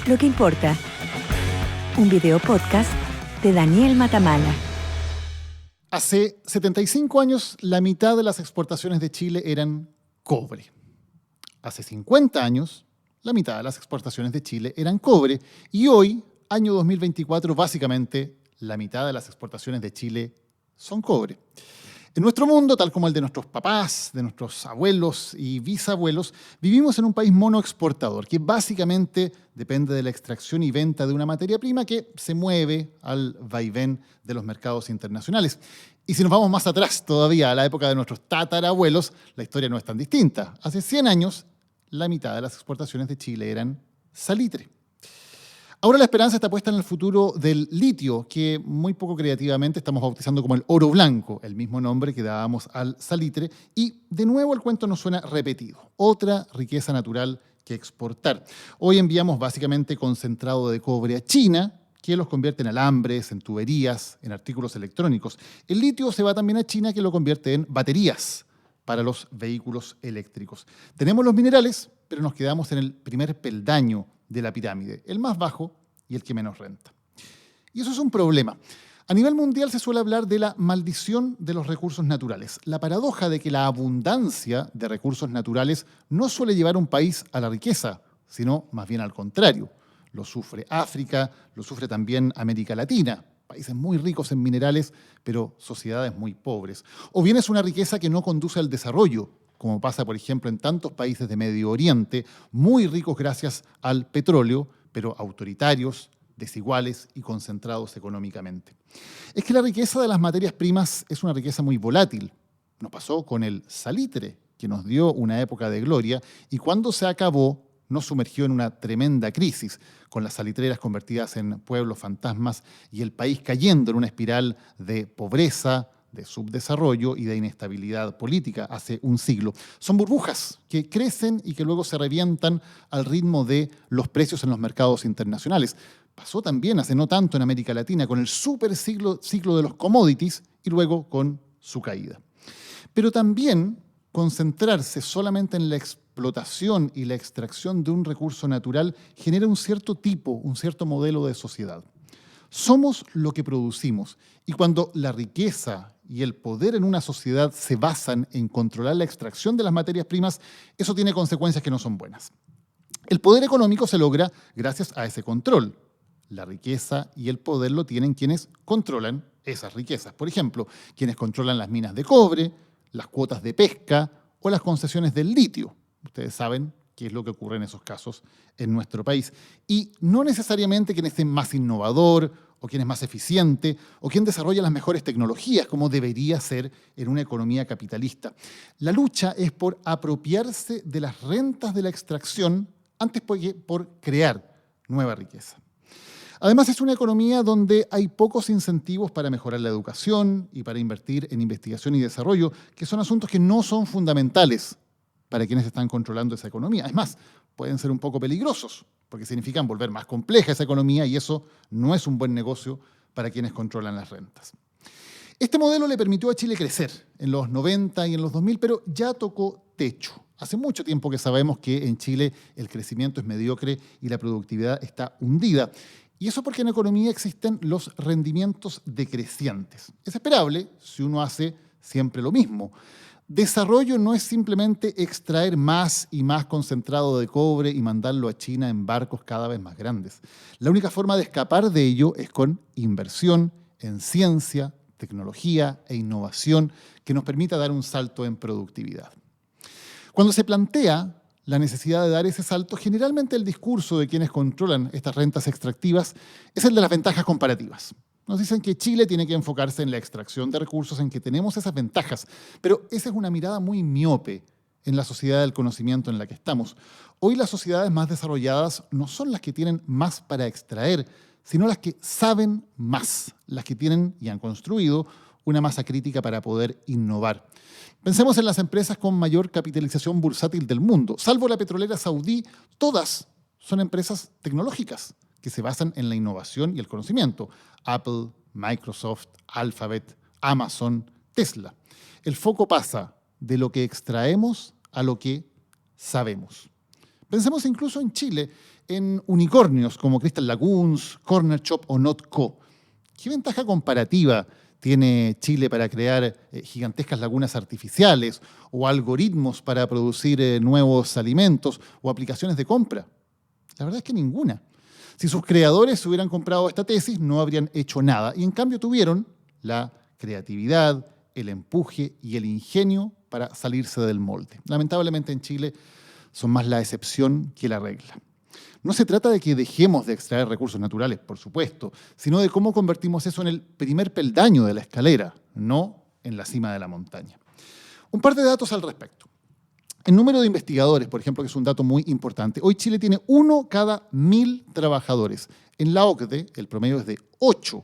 Lo que importa. Un video podcast de Daniel Matamala. Hace 75 años, la mitad de las exportaciones de Chile eran cobre. Hace 50 años, la mitad de las exportaciones de Chile eran cobre. Y hoy, año 2024, básicamente, la mitad de las exportaciones de Chile son cobre. En nuestro mundo, tal como el de nuestros papás, de nuestros abuelos y bisabuelos, vivimos en un país monoexportador, que básicamente depende de la extracción y venta de una materia prima que se mueve al vaivén de los mercados internacionales. Y si nos vamos más atrás todavía, a la época de nuestros tatarabuelos, la historia no es tan distinta. Hace 100 años, la mitad de las exportaciones de Chile eran salitre. Ahora la esperanza está puesta en el futuro del litio, que muy poco creativamente estamos bautizando como el oro blanco, el mismo nombre que dábamos al salitre. Y de nuevo el cuento nos suena repetido. Otra riqueza natural que exportar. Hoy enviamos básicamente concentrado de cobre a China, que los convierte en alambres, en tuberías, en artículos electrónicos. El litio se va también a China, que lo convierte en baterías para los vehículos eléctricos. Tenemos los minerales, pero nos quedamos en el primer peldaño de la pirámide, el más bajo y el que menos renta. Y eso es un problema. A nivel mundial se suele hablar de la maldición de los recursos naturales, la paradoja de que la abundancia de recursos naturales no suele llevar a un país a la riqueza, sino más bien al contrario. Lo sufre África, lo sufre también América Latina, países muy ricos en minerales, pero sociedades muy pobres. O bien es una riqueza que no conduce al desarrollo, como pasa, por ejemplo, en tantos países de Medio Oriente, muy ricos gracias al petróleo, pero autoritarios, desiguales y concentrados económicamente. Es que la riqueza de las materias primas es una riqueza muy volátil. Nos pasó con el salitre, que nos dio una época de gloria, y cuando se acabó, nos sumergió en una tremenda crisis, con las salitreras convertidas en pueblos fantasmas y el país cayendo en una espiral de pobreza, de subdesarrollo y de inestabilidad política hace un siglo. Son burbujas que crecen y que luego se revientan al ritmo de los precios en los mercados internacionales. Pasó también hace no tanto en América Latina con el super ciclo de los commodities y luego con su caída. Pero también concentrarse solamente en la explotación y la extracción de un recurso natural genera un cierto tipo, un cierto modelo de sociedad. Somos lo que producimos, y cuando la riqueza y el poder en una sociedad se basan en controlar la extracción de las materias primas, eso tiene consecuencias que no son buenas. El poder económico se logra gracias a ese control. La riqueza y el poder lo tienen quienes controlan esas riquezas. Por ejemplo, quienes controlan las minas de cobre, las cuotas de pesca o las concesiones del litio. Ustedes saben qué es lo que ocurre en esos casos en nuestro país. Y no necesariamente quien esté más innovador, o quien es más eficiente, o quien desarrolla las mejores tecnologías, como debería ser en una economía capitalista. La lucha es por apropiarse de las rentas de la extracción antes que por crear nueva riqueza. Además, es una economía donde hay pocos incentivos para mejorar la educación y para invertir en investigación y desarrollo, que son asuntos que no son fundamentales para quienes están controlando esa economía. Es más, pueden ser un poco peligrosos, porque significan volver más compleja esa economía y eso no es un buen negocio para quienes controlan las rentas. Este modelo le permitió a Chile crecer en los 90 y en los 2000, pero ya tocó techo. Hace mucho tiempo que sabemos que en Chile el crecimiento es mediocre y la productividad está hundida. Y eso porque en economía existen los rendimientos decrecientes. Es esperable si uno hace siempre lo mismo. Desarrollo no es simplemente extraer más y más concentrado de cobre y mandarlo a China en barcos cada vez más grandes. La única forma de escapar de ello es con inversión en ciencia, tecnología e innovación que nos permita dar un salto en productividad. Cuando se plantea la necesidad de dar ese salto, generalmente el discurso de quienes controlan estas rentas extractivas es el de las ventajas comparativas. Nos dicen que Chile tiene que enfocarse en la extracción de recursos, en que tenemos esas ventajas, pero esa es una mirada muy miope en la sociedad del conocimiento en la que estamos. Hoy las sociedades más desarrolladas no son las que tienen más para extraer, sino las que saben más, las que tienen y han construido una masa crítica para poder innovar. Pensemos en las empresas con mayor capitalización bursátil del mundo. Salvo la petrolera saudí, todas son empresas tecnológicas que se basan en la innovación y el conocimiento. Apple, Microsoft, Alphabet, Amazon, Tesla. El foco pasa de lo que extraemos a lo que sabemos. Pensemos incluso en Chile, en unicornios como Crystal Lagoons, Corner Shop o Notco. ¿Qué ventaja comparativa tiene Chile para crear gigantescas lagunas artificiales o algoritmos para producir nuevos alimentos o aplicaciones de compra? La verdad es que ninguna. Si sus creadores hubieran comprado esta tesis, no habrían hecho nada. Y en cambio tuvieron la creatividad, el empuje y el ingenio para salirse del molde. Lamentablemente en Chile son más la excepción que la regla. No se trata de que dejemos de extraer recursos naturales, por supuesto, sino de cómo convertimos eso en el primer peldaño de la escalera, no en la cima de la montaña. Un par de datos al respecto. El número de investigadores, por ejemplo, que es un dato muy importante. Hoy Chile tiene 1 cada 1000 trabajadores. En la OCDE el promedio es de 8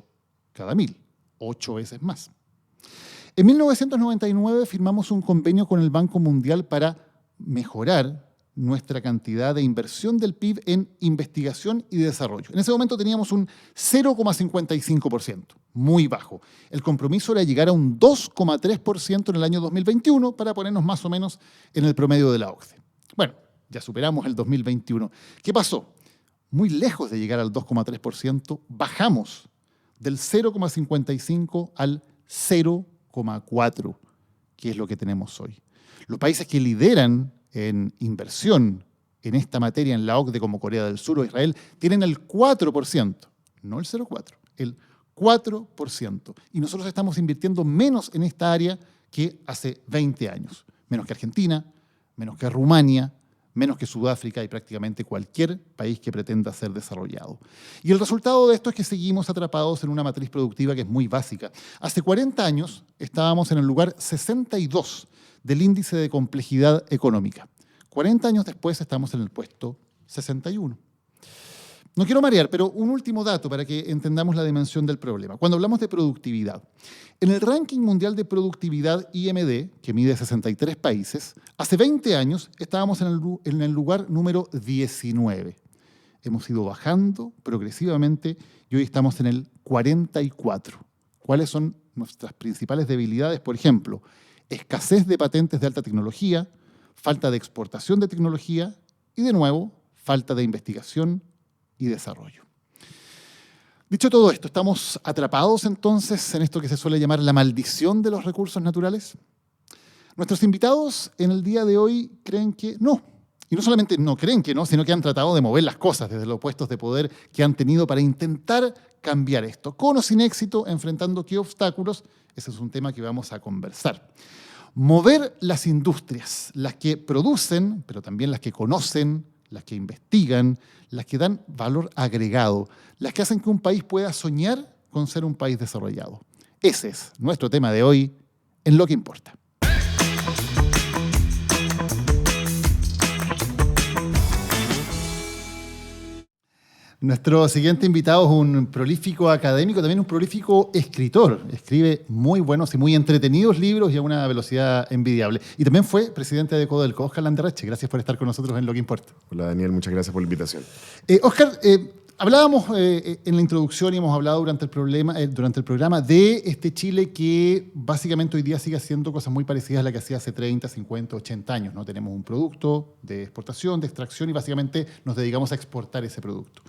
cada 1000, 8 veces más. En 1999 firmamos un convenio con el Banco Mundial para mejorar nuestra cantidad de inversión del PIB en investigación y desarrollo. En ese momento teníamos un 0,55%, muy bajo. El compromiso era llegar a un 2,3% en el año 2021 para ponernos más o menos en el promedio de la OCDE. Bueno, ya superamos el 2021. ¿Qué pasó? Muy lejos de llegar al 2,3%, bajamos del 0,55 al 0,4, que es lo que tenemos hoy. Los países que lideran en inversión en esta materia en la OCDE, como Corea del Sur o Israel, tienen el 4%, no el 0,4%, el 4%. Y nosotros estamos invirtiendo menos en esta área que hace 20 años. Menos que Argentina, menos que Rumania, menos que Sudáfrica y prácticamente cualquier país que pretenda ser desarrollado. Y el resultado de esto es que seguimos atrapados en una matriz productiva que es muy básica. Hace 40 años estábamos en el lugar 62 del índice de complejidad económica. 40 años después estamos en el puesto 61. No quiero marear, pero un último dato para que entendamos la dimensión del problema. Cuando hablamos de productividad, en el ranking mundial de productividad IMD, que mide 63 países, hace 20 años estábamos en el lugar número 19. Hemos ido bajando progresivamente y hoy estamos en el 44. ¿Cuáles son nuestras principales debilidades? Por ejemplo, escasez de patentes de alta tecnología, falta de exportación de tecnología y, de nuevo, falta de investigación y desarrollo. Dicho todo esto, ¿estamos atrapados entonces en esto que se suele llamar la maldición de los recursos naturales? Nuestros invitados en el día de hoy creen que no. Y no solamente no creen que no, sino que han tratado de mover las cosas desde los puestos de poder que han tenido para intentar cambiar esto, con o sin éxito, enfrentando qué obstáculos. Ese es un tema que vamos a conversar. Mover las industrias, las que producen, pero también las que conocen, las que investigan, las que dan valor agregado, las que hacen que un país pueda soñar con ser un país desarrollado. Ese es nuestro tema de hoy en Lo que Importa. Nuestro siguiente invitado es un prolífico académico, también un prolífico escritor. Escribe muy buenos y muy entretenidos libros y a una velocidad envidiable. Y también fue presidente de Codelco. Óscar Landerreche, gracias por estar con nosotros en Lo que Importa. Hola Daniel, muchas gracias por la invitación. Óscar, hablábamos en la introducción y hemos hablado durante el programa de este Chile que básicamente hoy día sigue haciendo cosas muy parecidas a las que hacía hace 30, 50, 80 años, ¿no? Tenemos un producto de exportación, de extracción y básicamente nos dedicamos a exportar ese producto.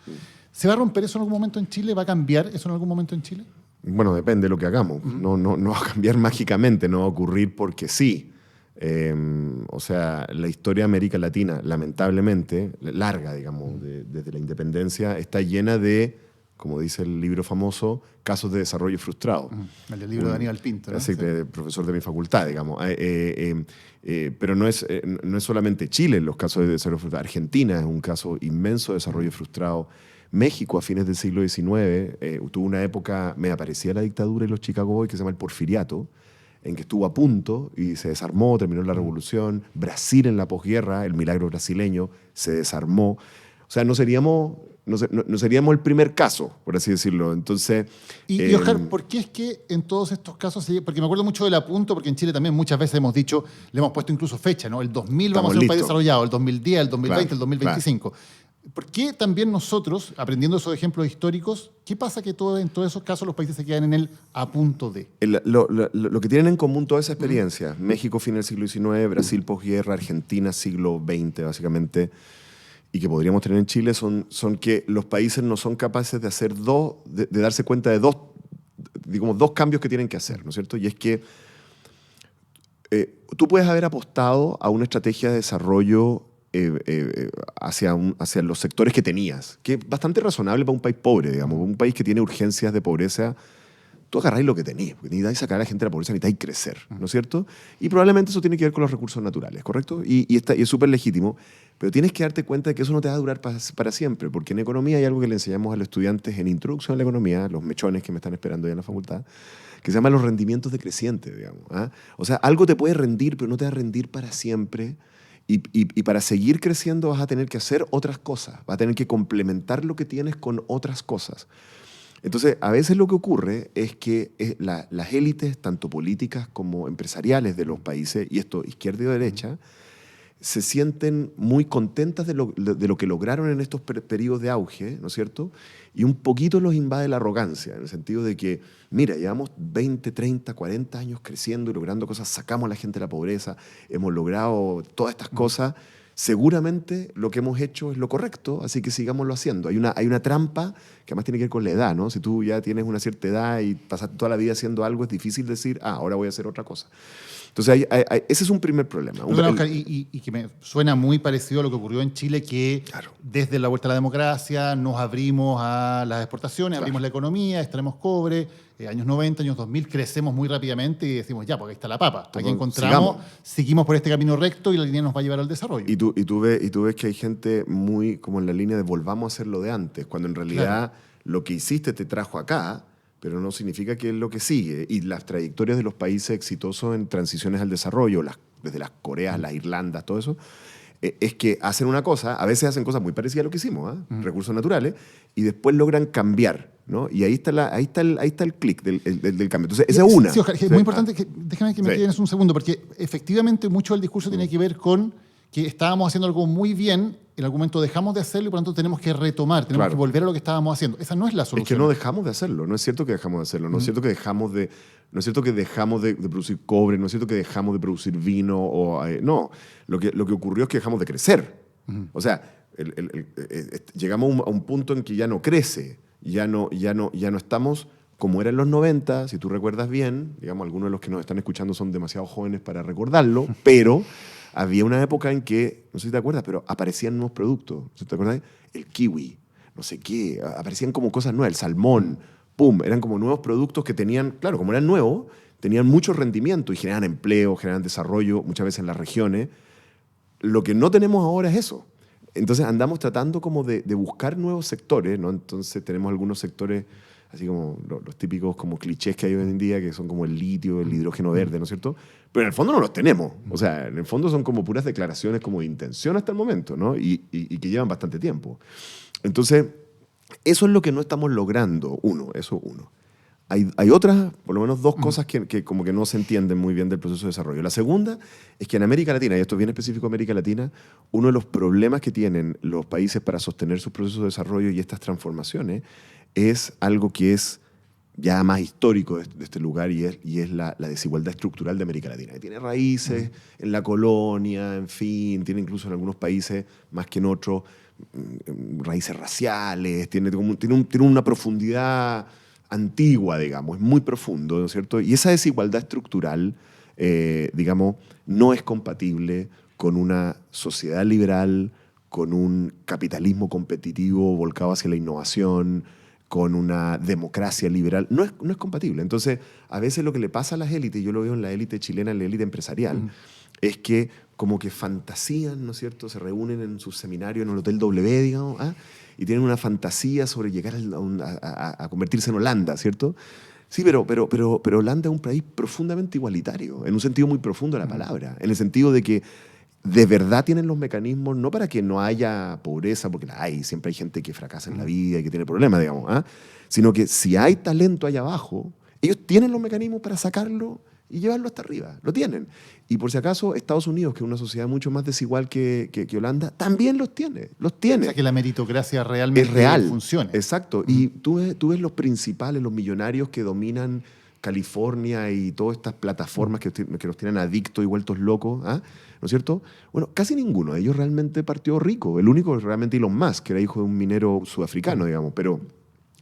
¿Se va a romper eso en algún momento en Chile? ¿Va a cambiar eso en algún momento en Chile? Bueno, depende de lo que hagamos. No va a cambiar mágicamente, no va a ocurrir porque sí. O sea, la historia de América Latina, lamentablemente, larga, digamos, desde la independencia, está llena de, como dice el libro famoso, casos de desarrollo frustrado. El libro de Aníbal Pinto, ¿no? Así, sí. Profesor de mi facultad, digamos. Pero no es solamente Chile los casos de desarrollo frustrado. Argentina es un caso inmenso de desarrollo frustrado. México, a fines del siglo XIX, tuvo una época, me aparecía la dictadura y los Chicago Boys, que se llama el Porfiriato, en que estuvo a punto y se desarmó, terminó la revolución. Brasil en la posguerra, el milagro brasileño, se desarmó. O sea, no seríamos el primer caso, por así decirlo. Entonces, y Oscar, ¿por qué es que en todos estos casos, porque me acuerdo mucho del apunto, porque en Chile también muchas veces hemos dicho, le hemos puesto incluso fecha, ¿no? El 2000 vamos a ser un país desarrollado, el 2010, el 2020, claro, el 2025. Claro. ¿Por qué también nosotros, aprendiendo esos ejemplos históricos, qué pasa que en todos esos casos los países se quedan en el a punto de? Lo que tienen en común toda esa experiencia, México fin del siglo XIX, Brasil posguerra, Argentina siglo XX, básicamente, y que podríamos tener en Chile son que los países no son capaces de hacer de darse cuenta de digamos, dos cambios que tienen que hacer, ¿no es cierto? Y es que tú puedes haber apostado a una estrategia de desarrollo hacia los sectores que tenías, que es bastante razonable para un país pobre, digamos, un país que tiene urgencias de pobreza. Tú agarráis lo que tenías, porque necesitáis sacar a la gente de la pobreza, necesitáis crecer, ¿no es cierto? Y probablemente eso tiene que ver con los recursos naturales, ¿correcto? Y es súper legítimo, pero tienes que darte cuenta de que eso no te va a durar para siempre, porque en economía hay algo que le enseñamos a los estudiantes en Introducción a la Economía, los mechones que me están esperando ya en la facultad, que se llama los rendimientos decrecientes, digamos. ¿Ah? O sea, algo te puede rendir, pero no te va a rendir para siempre. Y para seguir creciendo vas a tener que hacer otras cosas, vas a tener que complementar lo que tienes con otras cosas. Entonces, a veces lo que ocurre es que las élites, tanto políticas como empresariales de los países, y esto izquierda y derecha, se sienten muy contentas de lo que lograron en estos periodos de auge, ¿no es cierto? Y un poquito los invade la arrogancia, en el sentido de que, mira, llevamos 20, 30, 40 años creciendo y logrando cosas, sacamos a la gente de la pobreza, hemos logrado todas estas cosas, seguramente lo que hemos hecho es lo correcto, así que sigámoslo haciendo. Hay una trampa que además tiene que ver con la edad, ¿no? Si tú ya tienes una cierta edad y pasaste toda la vida haciendo algo, es difícil decir, ahora voy a hacer otra cosa. Entonces, ese es un primer problema. Perdona, Oscar, y que me suena muy parecido a lo que ocurrió en Chile, que claro, desde la vuelta a la democracia nos abrimos a las exportaciones, claro, abrimos la economía, extraemos cobre, años 90, años 2000, crecemos muy rápidamente y decimos, ya, porque ahí está la papa. Aquí encontramos, seguimos por este camino recto y la línea nos va a llevar al desarrollo. Y tú ves que hay gente muy como en la línea de volvamos a hacer lo de antes, cuando en realidad lo que hiciste te trajo acá, pero no significa que es lo que sigue. Y las trayectorias de los países exitosos en transiciones al desarrollo, desde las Coreas, las Irlandas, todo eso, es que hacen una cosa, a veces hacen cosas muy parecidas a lo que hicimos, recursos naturales, y después logran cambiar, ¿no? Y ahí está el clic del cambio. Entonces, esa es una. Sí, Oscar, es muy importante, déjame que me quedes un segundo, porque efectivamente mucho del discurso tiene que ver con que estábamos haciendo algo muy bien, en algún momento dejamos de hacerlo y por lo tanto tenemos que retomar, tenemos que volver a lo que estábamos haciendo. Esa no es la solución. Es que no dejamos de hacerlo, no es cierto que dejamos de hacerlo, no es cierto que dejamos de producir cobre, no es cierto que dejamos de producir vino, no. Lo que ocurrió es que dejamos de crecer. O sea, llegamos a un punto en que ya no crece, ya no estamos como era en los 90, si tú recuerdas bien, digamos, algunos de los que nos están escuchando son demasiado jóvenes para recordarlo, pero había una época en que, no sé si te acuerdas, pero aparecían nuevos productos. ¿Te acuerdas? El kiwi, no sé qué, aparecían como cosas nuevas, el salmón, pum, eran como nuevos productos que tenían, claro, como eran nuevos, tenían mucho rendimiento y generaban empleo, generaban desarrollo, muchas veces en las regiones. Lo que no tenemos ahora es eso. Entonces andamos tratando como de buscar nuevos sectores, ¿no? Entonces tenemos algunos sectores, así como los típicos como clichés que hay hoy en día, que son como el litio, el hidrógeno verde, ¿no es cierto? Pero en el fondo no los tenemos. O sea, en el fondo son como puras declaraciones como de intención hasta el momento, ¿no? Y que llevan bastante tiempo. Entonces, eso es lo que no estamos logrando, eso uno. Hay otras, por lo menos dos cosas que como que no se entienden muy bien del proceso de desarrollo. La segunda es que en América Latina, y esto es bien específico de América Latina, uno de los problemas que tienen los países para sostener sus procesos de desarrollo y estas transformaciones es algo que es ya más histórico de este lugar y es la desigualdad estructural de América Latina, que tiene raíces en la colonia, en fin, tiene incluso en algunos países, más que en otros, raíces raciales, tiene una profundidad antigua, digamos, es muy profundo, ¿no es cierto? Y esa desigualdad estructural, digamos, no es compatible con una sociedad liberal, con un capitalismo competitivo volcado hacia la innovación, con una democracia liberal. No es compatible. Entonces, a veces lo que le pasa a las élites, yo lo veo en la élite chilena, en la élite empresarial, es que como que fantasían, ¿no es cierto? Se reúnen en sus seminarios en el Hotel W, digamos, y tienen una fantasía sobre llegar a convertirse en Holanda, ¿cierto? Sí, pero Holanda es un país profundamente igualitario, en un sentido muy profundo de la palabra, en el sentido de que de verdad tienen los mecanismos, no para que no haya pobreza, porque la hay, siempre hay gente que fracasa en la vida y que tiene problemas, digamos, sino que si hay talento allá abajo, ellos tienen los mecanismos para sacarlo y llevarlo hasta arriba, lo tienen. Y por si acaso, Estados Unidos, que es una sociedad mucho más desigual que Holanda, también los tiene. O sea que la meritocracia realmente es real, funciona. Exacto. Y tú ves los principales, los millonarios que dominan California y todas estas plataformas que nos tienen adictos y vueltos locos, ¿no es cierto? Bueno, casi ninguno de ellos realmente partió rico. El único realmente Elon Musk, que era hijo de un minero sudafricano, digamos, pero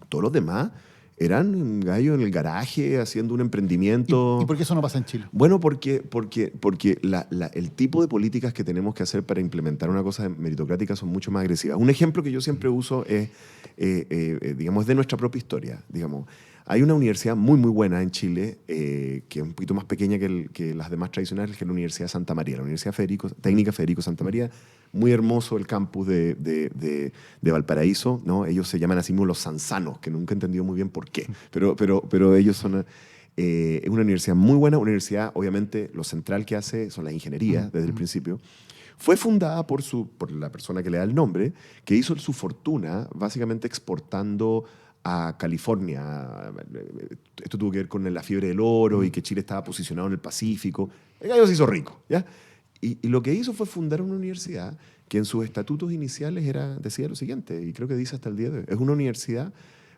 todos los demás eran gallos en el garaje haciendo un emprendimiento. ¿Y por qué eso no pasa en Chile? Bueno, porque el tipo de políticas que tenemos que hacer para implementar una cosa meritocrática son mucho más agresivas. Un ejemplo que yo siempre uso es, digamos, de nuestra propia historia. Digamos, hay una universidad muy, muy buena en Chile, que es un poquito más pequeña que las demás tradicionales, que es la Universidad de Santa María, la Universidad Técnica Federico Santa María. Muy hermoso el campus de Valparaíso, ¿no? Ellos se llaman así mismo los sanzanos, que nunca he entendido muy bien por qué, pero ellos son... es una universidad muy buena, una universidad, obviamente, lo central que hace son las ingenierías desde el principio. Fue fundada por la persona que le da el nombre, que hizo su fortuna básicamente exportando a California. Esto tuvo que ver con la fiebre del oro y que Chile estaba posicionado en el Pacífico. El gallo se hizo rico, ¿ya? Y lo que hizo fue fundar una universidad que en sus estatutos iniciales decía lo siguiente, y creo que dice hasta el día de hoy, es una universidad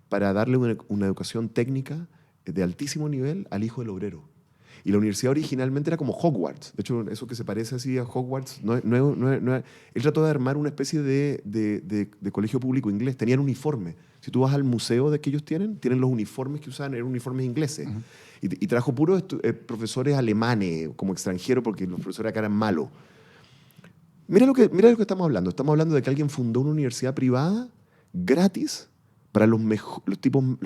para darle una educación técnica de altísimo nivel al hijo del obrero. Y la universidad originalmente era como Hogwarts. De hecho, eso que se parece así a Hogwarts, él trató de armar una especie de colegio público inglés. Tenían uniforme. Si tú vas al museo de que ellos tienen los uniformes que usaban, eran uniformes ingleses. Y trajo puros profesores alemanes como extranjeros porque los profesores acá eran malos. Mira lo que estamos hablando. Estamos hablando de que alguien fundó una universidad privada gratis para los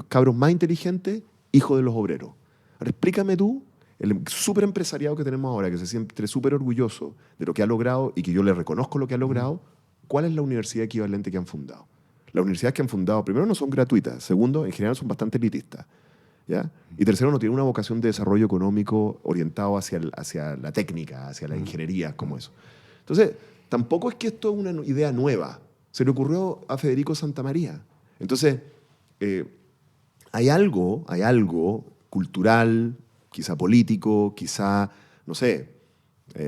cabros más inteligentes, hijos de los obreros. Ahora, explícame tú, el súper empresariado que tenemos ahora, que se siente súper orgulloso de lo que ha logrado y que yo le reconozco lo que ha logrado, ¿cuál es la universidad equivalente que han fundado? Las universidades que han fundado, primero, no son gratuitas. Segundo, en general son bastante elitistas. ¿Ya? Y tercero, no tienen una vocación de desarrollo económico orientado hacia la técnica, hacia la ingeniería, como eso. Entonces, tampoco es que esto es una idea nueva. Se le ocurrió a Federico Santa María. Entonces, hay algo cultural, quizá político, quizá, no sé,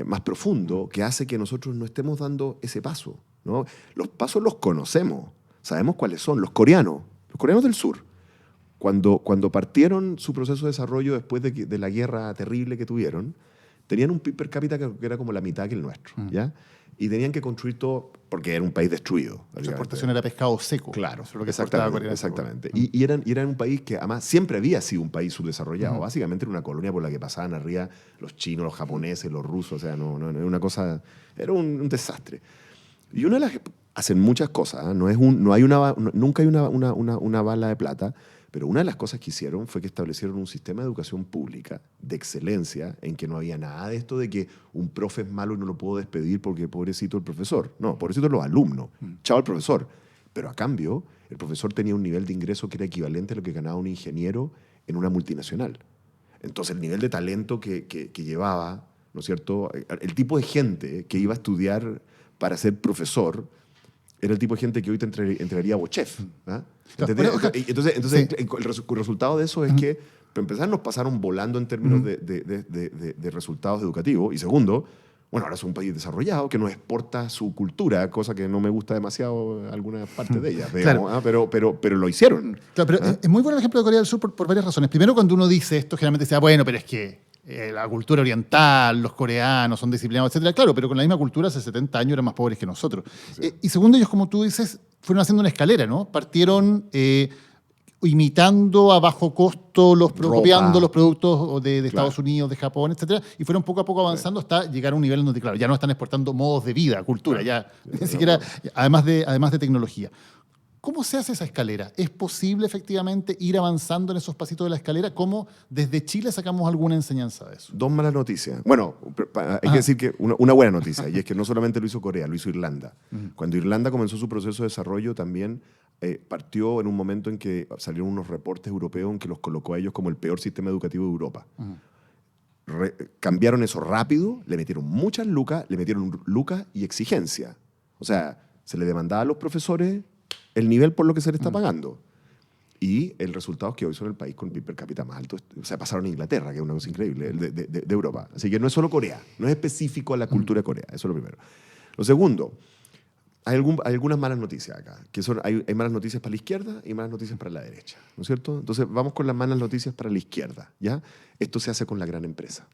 más profundo, que hace que nosotros no estemos dando ese paso, ¿no? Los pasos los conocemos, sabemos cuáles son. Los coreanos del sur, cuando partieron su proceso de desarrollo después de la guerra terrible que tuvieron, tenían un PIB per cápita que era como la mitad que el nuestro, ¿ya? Y tenían que construir todo, porque era un país destruido. Su exportación era pescado seco. Claro, eso es lo que exactamente. Y eran un país que además siempre había sido un país subdesarrollado. Básicamente era una colonia por la que pasaban arriba los chinos, los japoneses, los rusos. O sea, no era una cosa... Era un desastre. Y hacen muchas cosas. Nunca hay una bala de plata. Pero una de las cosas que hicieron fue que establecieron un sistema de educación pública de excelencia en que no había nada de esto de que un profe es malo y no lo puedo despedir porque pobrecito el profesor. No, pobrecito los alumnos. Chao al profesor. Pero a cambio, el profesor tenía un nivel de ingreso que era equivalente a lo que ganaba un ingeniero en una multinacional. Entonces, el nivel de talento que llevaba, ¿no es cierto? El tipo de gente que iba a estudiar para ser profesor era el tipo de gente que hoy te entregaría a Bochef. Entonces el resultado de eso es que, para empezar, nos pasaron volando en términos de resultados educativos. Y segundo, bueno, ahora es un país desarrollado que nos exporta su cultura, cosa que no me gusta demasiado alguna parte de ella, digamos, claro. pero lo hicieron. Claro, pero es muy buen ejemplo de Corea del Sur por varias razones. Primero, cuando uno dice esto, generalmente dice, bueno, pero es que la cultura oriental, los coreanos son disciplinados, etcétera. Claro, pero con la misma cultura hace 70 años eran más pobres que nosotros. Sí. Y segundo, ellos, como tú dices, fueron haciendo una escalera, ¿no? Partieron imitando a bajo costo, copiando los productos de Estados Unidos, de Japón, etcétera, y fueron poco a poco avanzando hasta llegar a un nivel en donde, claro, ya no están exportando modos de vida, cultura, ya ni siquiera, además de tecnología. ¿Cómo se hace esa escalera? ¿Es posible efectivamente ir avanzando en esos pasitos de la escalera? ¿Cómo desde Chile sacamos alguna enseñanza de eso? Dos malas noticias. Bueno, hay que decir que una buena noticia, y es que no solamente lo hizo Corea, lo hizo Irlanda. Cuando Irlanda comenzó su proceso de desarrollo, también partió en un momento en que salieron unos reportes europeos en que los colocó a ellos como el peor sistema educativo de Europa. Cambiaron eso rápido, le metieron muchas lucas, y exigencia. O sea, se le demandaba a los profesores el nivel por lo que se le está pagando. Y el resultado es que hoy son el país con PIB per cápita más alto. O sea, pasaron a Inglaterra, que es una cosa increíble, de Europa. Así que no es solo Corea, no es específico a la cultura de Corea. Eso es lo primero. Lo segundo, Hay algunas malas noticias acá, hay malas noticias para la izquierda y malas noticias para la derecha, ¿no es cierto? Entonces vamos con las malas noticias para la izquierda, ¿ya? Esto se hace con la gran empresa.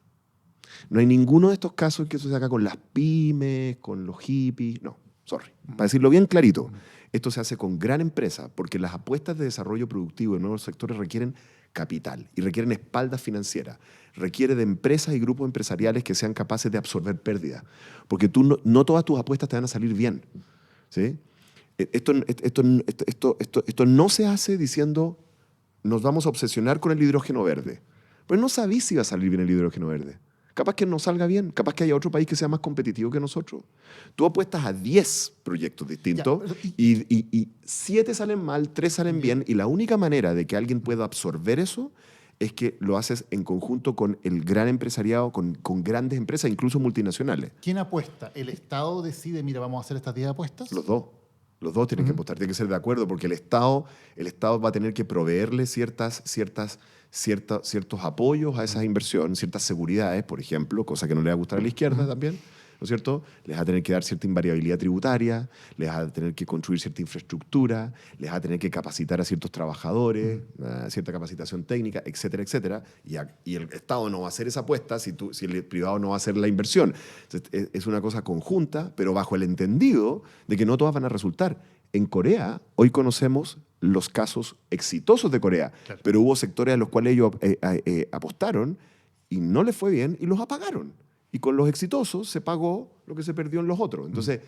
No hay ninguno de estos casos que eso se haga con las pymes, con los hippies, no, sorry. Para decirlo bien clarito, esto se hace con gran empresa porque las apuestas de desarrollo productivo de nuevos sectores requieren capital y requieren espaldas financieras. Requiere de empresas y grupos empresariales que sean capaces de absorber pérdidas. Porque no todas tus apuestas te van a salir bien. ¿Sí? Esto no se hace diciendo nos vamos a obsesionar con el hidrógeno verde. Pues no sabís si va a salir bien el hidrógeno verde. Capaz que no salga bien, capaz que haya otro país que sea más competitivo que nosotros. Tú apuestas a 10 proyectos distintos y 7 salen mal, 3 salen bien, y la única manera de que alguien pueda absorber eso es que lo haces en conjunto con el gran empresariado, con grandes empresas, incluso multinacionales. ¿Quién apuesta? ¿El Estado decide, mira, vamos a hacer estas 10 apuestas? Los dos. Los dos tienen que apostar, tienen que ser de acuerdo, porque el Estado va a tener que proveerle ciertos apoyos a esas inversiones, ciertas seguridades, por ejemplo, cosa que no le va a gustar a la izquierda también, ¿no es cierto? Les va a tener que dar cierta invariabilidad tributaria, les va a tener que construir cierta infraestructura, les va a tener que capacitar a ciertos trabajadores, cierta capacitación técnica, etcétera, etcétera. Y el Estado no va a hacer esa apuesta si el privado no va a hacer la inversión. Entonces, es una cosa conjunta, pero bajo el entendido de que no todas van a resultar. En Corea, hoy conocemos los casos exitosos de Corea, claro, pero hubo sectores a los cuales ellos apostaron y no les fue bien y los apagaron. Y con los exitosos se pagó lo que se perdió en los otros. Entonces,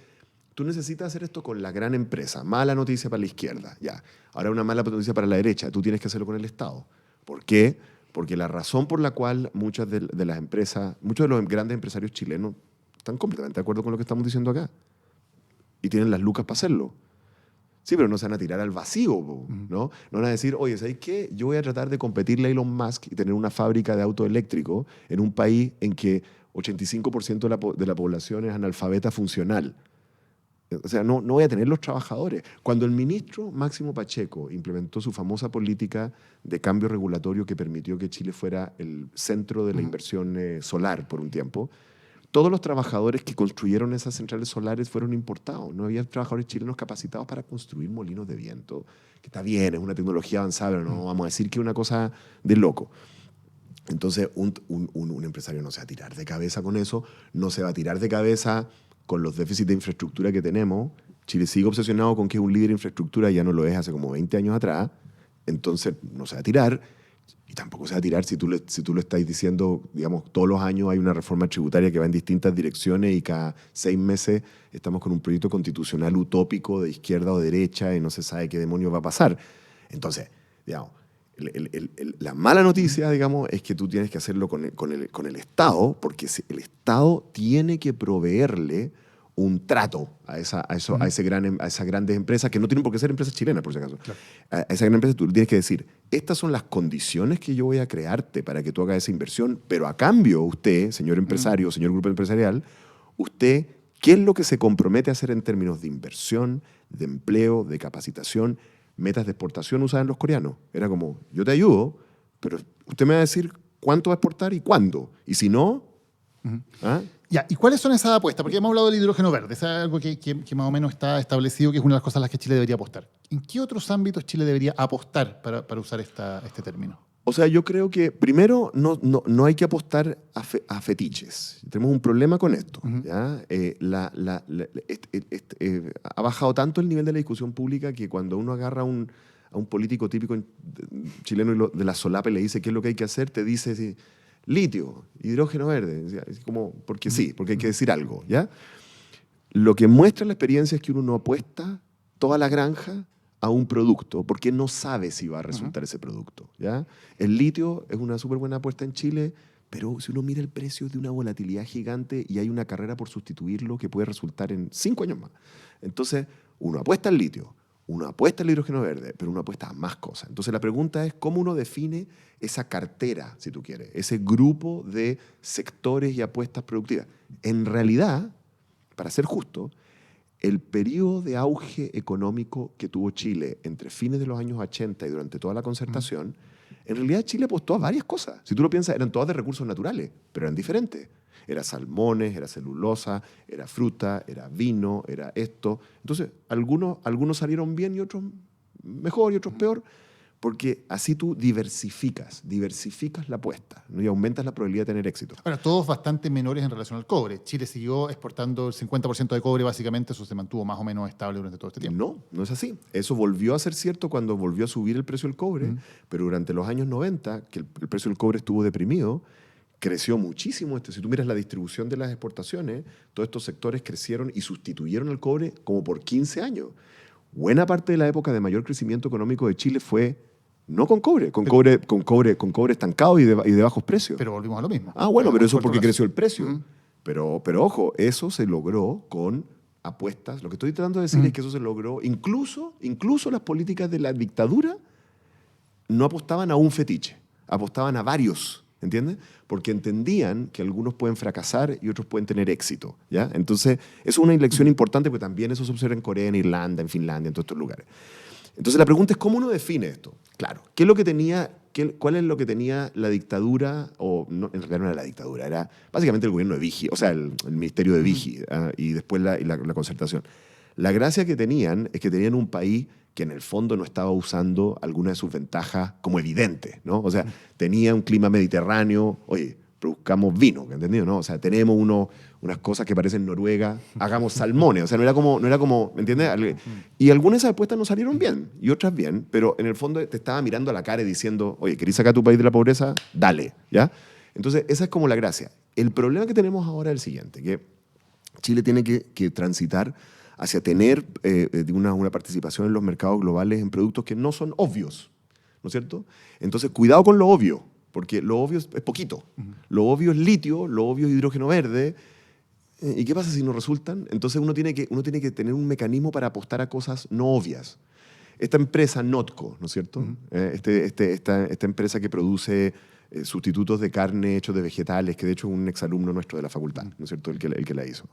tú necesitas hacer esto con la gran empresa. Mala noticia para la izquierda. Ya. Ahora una mala noticia para la derecha. Tú tienes que hacerlo con el Estado. ¿Por qué? Porque la razón por la cual muchas de las empresas, muchos de los grandes empresarios chilenos están completamente de acuerdo con lo que estamos diciendo acá. Y tienen las lucas para hacerlo. Sí, pero no se van a tirar al vacío, ¿no? No van a decir, oye, ¿sabes qué? Yo voy a tratar de competirle a Elon Musk y tener una fábrica de auto eléctrico en un país en que 85% de la población es analfabeta funcional. O sea, no voy a tener los trabajadores. Cuando el ministro Máximo Pacheco implementó su famosa política de cambio regulatorio que permitió que Chile fuera el centro de la inversión solar por un tiempo, todos los trabajadores que construyeron esas centrales solares fueron importados. No había trabajadores chilenos capacitados para construir molinos de viento, que está bien, es una tecnología avanzada, pero no vamos a decir que es una cosa de loco. Entonces, un empresario no se va a tirar de cabeza con eso, no se va a tirar de cabeza con los déficits de infraestructura que tenemos. Chile sigue obsesionado con que es un líder de infraestructura, ya no lo es hace como 20 años atrás, entonces no se va a tirar, y tampoco se va a tirar si tú lo estás diciendo, digamos, todos los años hay una reforma tributaria que va en distintas direcciones y cada 6 meses estamos con un proyecto constitucional utópico de izquierda o derecha y no se sabe qué demonios va a pasar. Entonces, digamos, la mala noticia, digamos, es que tú tienes que hacerlo con el Estado, porque el Estado tiene que proveerle un trato a esas grandes empresas, que no tienen por qué ser empresas chilenas, por si acaso. Claro. A esa gran empresa tú tienes que decir, estas son las condiciones que yo voy a crearte para que tú hagas esa inversión, pero a cambio usted, señor empresario, señor grupo empresarial, usted, ¿qué es lo que se compromete a hacer en términos de inversión, de empleo, de capacitación, metas de exportación usadas en los coreanos? Era como, yo te ayudo, pero usted me va a decir cuánto va a exportar y cuándo. Y si no... ¿Ah? Ya, ¿y cuáles son esas apuestas? Porque hemos hablado del hidrógeno verde, es algo que más o menos está establecido, que es una de las cosas a las que Chile debería apostar. ¿En qué otros ámbitos Chile debería apostar para usar este término? O sea, yo creo que primero no hay que apostar a fetiches. Tenemos un problema con esto. ¿Ya? Ha bajado tanto el nivel de la discusión pública que cuando uno agarra a un político típico chileno y de la solapa y le dice qué es lo que hay que hacer, te dice... Sí, litio, hidrógeno verde, como porque sí, porque hay que decir algo, ¿ya? Lo que muestra la experiencia es que uno no apuesta toda la granja a un producto, porque no sabe si va a resultar ese producto, ¿ya? El litio es una súper buena apuesta en Chile, pero si uno mira el precio de una volatilidad gigante y hay una carrera por sustituirlo que puede resultar en 5 años más. Entonces, uno apuesta al litio, uno apuesta al hidrógeno verde, pero uno apuesta a más cosas. Entonces la pregunta es cómo uno define esa cartera, si tú quieres, ese grupo de sectores y apuestas productivas. En realidad, para ser justo, el periodo de auge económico que tuvo Chile entre fines de los años 80 y durante toda la concertación, en realidad Chile apostó a varias cosas. Si tú lo piensas, eran todas de recursos naturales, pero eran diferentes. Era salmones, era celulosa, era fruta, era vino, era esto. Entonces, algunos salieron bien y otros mejor y otros peor, porque así tú diversificas la apuesta, ¿no? Y aumentas la probabilidad de tener éxito. Ahora, todos bastante menores en relación al cobre. Chile siguió exportando el 50% de cobre, básicamente, eso se mantuvo más o menos estable durante todo este tiempo. No es así. Eso volvió a ser cierto cuando volvió a subir el precio del cobre, pero durante los años 90, que el precio del cobre estuvo deprimido, creció muchísimo. Si tú miras la distribución de las exportaciones, todos estos sectores crecieron y sustituyeron al cobre como por 15 años. Buena parte de la época de mayor crecimiento económico de Chile fue no con cobre, con cobre estancado y de bajos precios. Pero volvimos a lo mismo. Bueno, pero eso porque creció el precio. Pero ojo, eso se logró con apuestas. Lo que estoy tratando de decir es que eso se logró, incluso las políticas de la dictadura no apostaban a un fetiche, apostaban a varios, ¿entiendes? Porque entendían que algunos pueden fracasar y otros pueden tener éxito, ¿ya? Entonces, eso es una lección importante, porque también eso se observa en Corea, en Irlanda, en Finlandia, en todos estos lugares. Entonces, la pregunta es, ¿cómo uno define esto? Claro, ¿cuál es lo que tenía la dictadura? O no, en realidad no era la dictadura, era básicamente el gobierno de Vigi, o sea, el ministerio de Vigi, y después la concertación. La gracia que tenían es que tenían un país que en el fondo no estaba usando alguna de sus ventajas como evidente, ¿no? O sea, tenía un clima mediterráneo, oye, produzcamos vino, ¿entendido? ¿No? O sea, tenemos unas cosas que parecen Noruega, hagamos salmones, o sea, no era como, ¿me entiendes? Y algunas de esas apuestas no salieron bien, y otras bien, pero en el fondo te estaba mirando a la cara y diciendo, oye, ¿querés sacar a tu país de la pobreza? Dale, ¿ya? Entonces, esa es como la gracia. El problema que tenemos ahora es el siguiente, que Chile tiene que transitar hacia tener una participación en los mercados globales en productos que no son obvios, ¿no es cierto? Entonces, cuidado con lo obvio, porque lo obvio es poquito. Lo obvio es litio, lo obvio es hidrógeno verde. ¿Y qué pasa si no resultan? Entonces uno tiene que tener un mecanismo para apostar a cosas no obvias. Esta empresa Notco, ¿no es cierto? Esta empresa que produce sustitutos de carne hechos de vegetales, que de hecho es un exalumno nuestro de la facultad, ¿no es cierto? El que la hizo,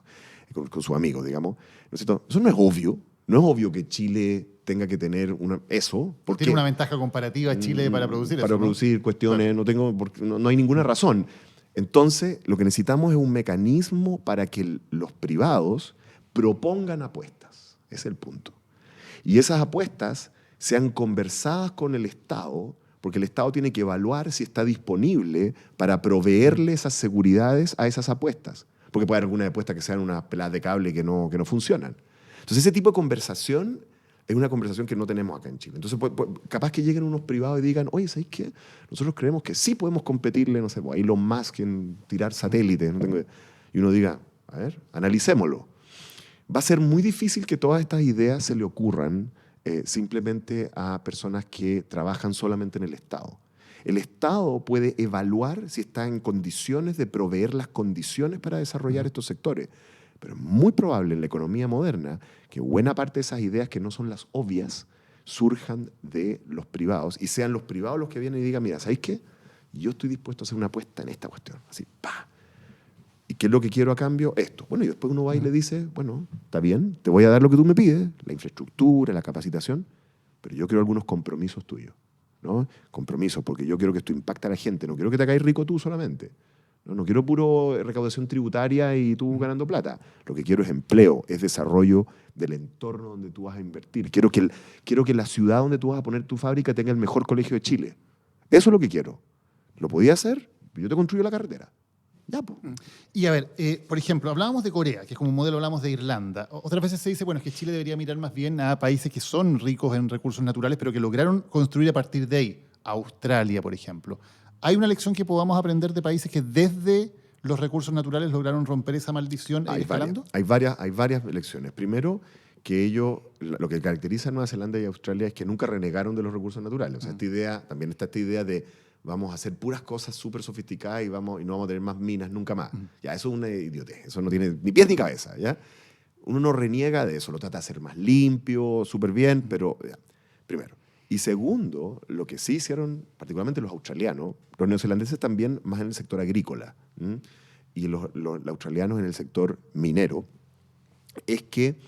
con sus amigos, digamos. ¿No es cierto? Eso no es obvio. No es obvio que Chile tenga que tener eso. Porque tiene una ventaja comparativa Chile para producir eso, para producir cuestiones, claro. No hay ninguna razón. Entonces, lo que necesitamos es un mecanismo para que los privados propongan apuestas. Ese es el punto. Y esas apuestas sean conversadas con el Estado, porque el Estado tiene que evaluar si está disponible para proveerle esas seguridades a esas apuestas. Porque puede haber algunas apuestas que sean unas peladas de cable que no funcionan. Entonces, ese tipo de conversación es una conversación que no tenemos acá en Chile. Entonces, capaz que lleguen unos privados y digan, oye, ¿sabéis qué? Nosotros creemos que sí podemos competirle, no sé, a Elon Musk en tirar satélites. Y uno diga, a ver, analicémoslo. Va a ser muy difícil que todas estas ideas se le ocurran simplemente a personas que trabajan solamente en el Estado. El Estado puede evaluar si está en condiciones de proveer las condiciones para desarrollar estos sectores. Pero es muy probable en la economía moderna que buena parte de esas ideas que no son las obvias surjan de los privados y sean los privados los que vienen y digan, mira, ¿sabéis qué? Yo estoy dispuesto a hacer una apuesta en esta cuestión. Así, ¡pa! ¿Y qué es lo que quiero a cambio? Esto. Bueno, y después uno va y le dice, bueno, está bien, te voy a dar lo que tú me pides, la infraestructura, la capacitación, pero yo quiero algunos compromisos tuyos, ¿no? Compromisos, porque yo quiero que esto impacte a la gente, no quiero que te hagáis rico tú solamente. No quiero puro recaudación tributaria y tú ganando plata. Lo que quiero es empleo, es desarrollo del entorno donde tú vas a invertir. Quiero que la ciudad donde tú vas a poner tu fábrica tenga el mejor colegio de Chile. Eso es lo que quiero. ¿Lo podía hacer? Yo te construyo la carretera. Ya, pues. Y a ver, por ejemplo, hablábamos de Corea, que es como un modelo, hablamos de Irlanda. Otras veces se dice, bueno, es que Chile debería mirar más bien a países que son ricos en recursos naturales, pero que lograron construir a partir de ahí. Australia, por ejemplo. ¿Hay una lección que podamos aprender de países que desde los recursos naturales lograron romper esa maldición escalando? Hay varias lecciones. Primero, que ellos, lo que caracteriza a Nueva Zelanda y Australia es que nunca renegaron de los recursos naturales. O sea, también está esta idea de vamos a hacer puras cosas súper sofisticadas y no vamos a tener más minas nunca más. Ya, eso es una idiotez. Eso no tiene ni pies ni cabeza, ¿ya? Uno no reniega de eso, lo trata de hacer más limpio, súper bien, pero ya, primero. Y segundo, lo que sí hicieron, particularmente los australianos, los neozelandeses también más en el sector agrícola, y los australianos en el sector minero, es que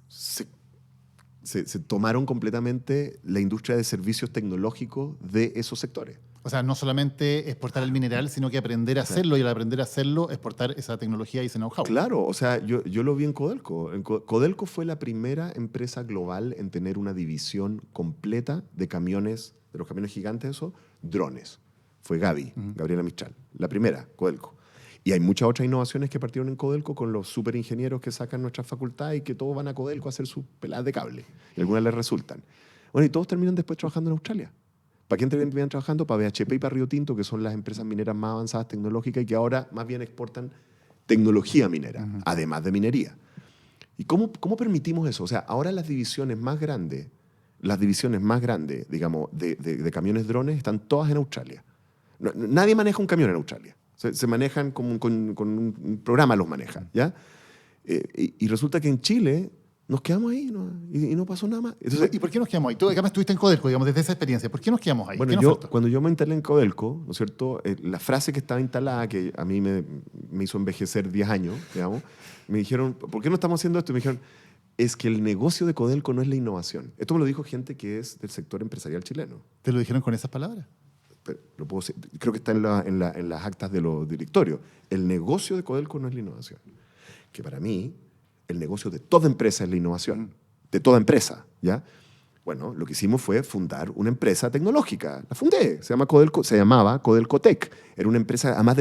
se tomaron completamente la industria de servicios tecnológicos de esos sectores. O sea, no solamente exportar el mineral, sino que aprender a hacerlo y al aprender a hacerlo, exportar esa tecnología y ese know-how. Claro, o sea, yo lo vi en Codelco. Codelco fue la primera empresa global en tener una división completa de camiones, de los camiones gigantes, eso, drones. Fue Gabriela Mistral, la primera, Codelco. Y hay muchas otras innovaciones que partieron en Codelco con los superingenieros que sacan nuestras facultades y que todos van a Codelco a hacer sus peladas de cable. Y algunas les resultan. Bueno, y todos terminan después trabajando en Australia. ¿Para quién terminan trabajando? Para BHP y para Río Tinto, que son las empresas mineras más avanzadas tecnológicas y que ahora más bien exportan tecnología minera, además de minería. ¿Y cómo permitimos eso? O sea, ahora las divisiones más grandes, digamos, de camiones drones están todas en Australia. Nadie maneja un camión en Australia. Se manejan con un programa, los manejan, ¿ya? Y resulta que en Chile nos quedamos ahí y no pasó nada más. Entonces, ¿Y por qué nos quedamos ahí? Tú, además, estuviste en Codelco, digamos, desde esa experiencia. ¿Por qué nos quedamos ahí? bueno, ¿Qué nos faltó? cuando yo me instalé en Codelco, ¿no es cierto? La frase que estaba instalada, que a mí me hizo envejecer 10 años, digamos, me dijeron, ¿por qué no estamos haciendo esto? Y me dijeron, es que el negocio de Codelco no es la innovación. Esto me lo dijo gente que es del sector empresarial chileno. ¿Te lo dijeron con esas palabras? Pero creo que está en las actas de los directorios. El negocio de Codelco no es la innovación. Que para mí, el negocio de toda empresa es la innovación. De toda empresa, ¿ya? Bueno, lo que hicimos fue fundar una empresa tecnológica. La fundé, se llamaba Codelco Tech. Era una empresa, además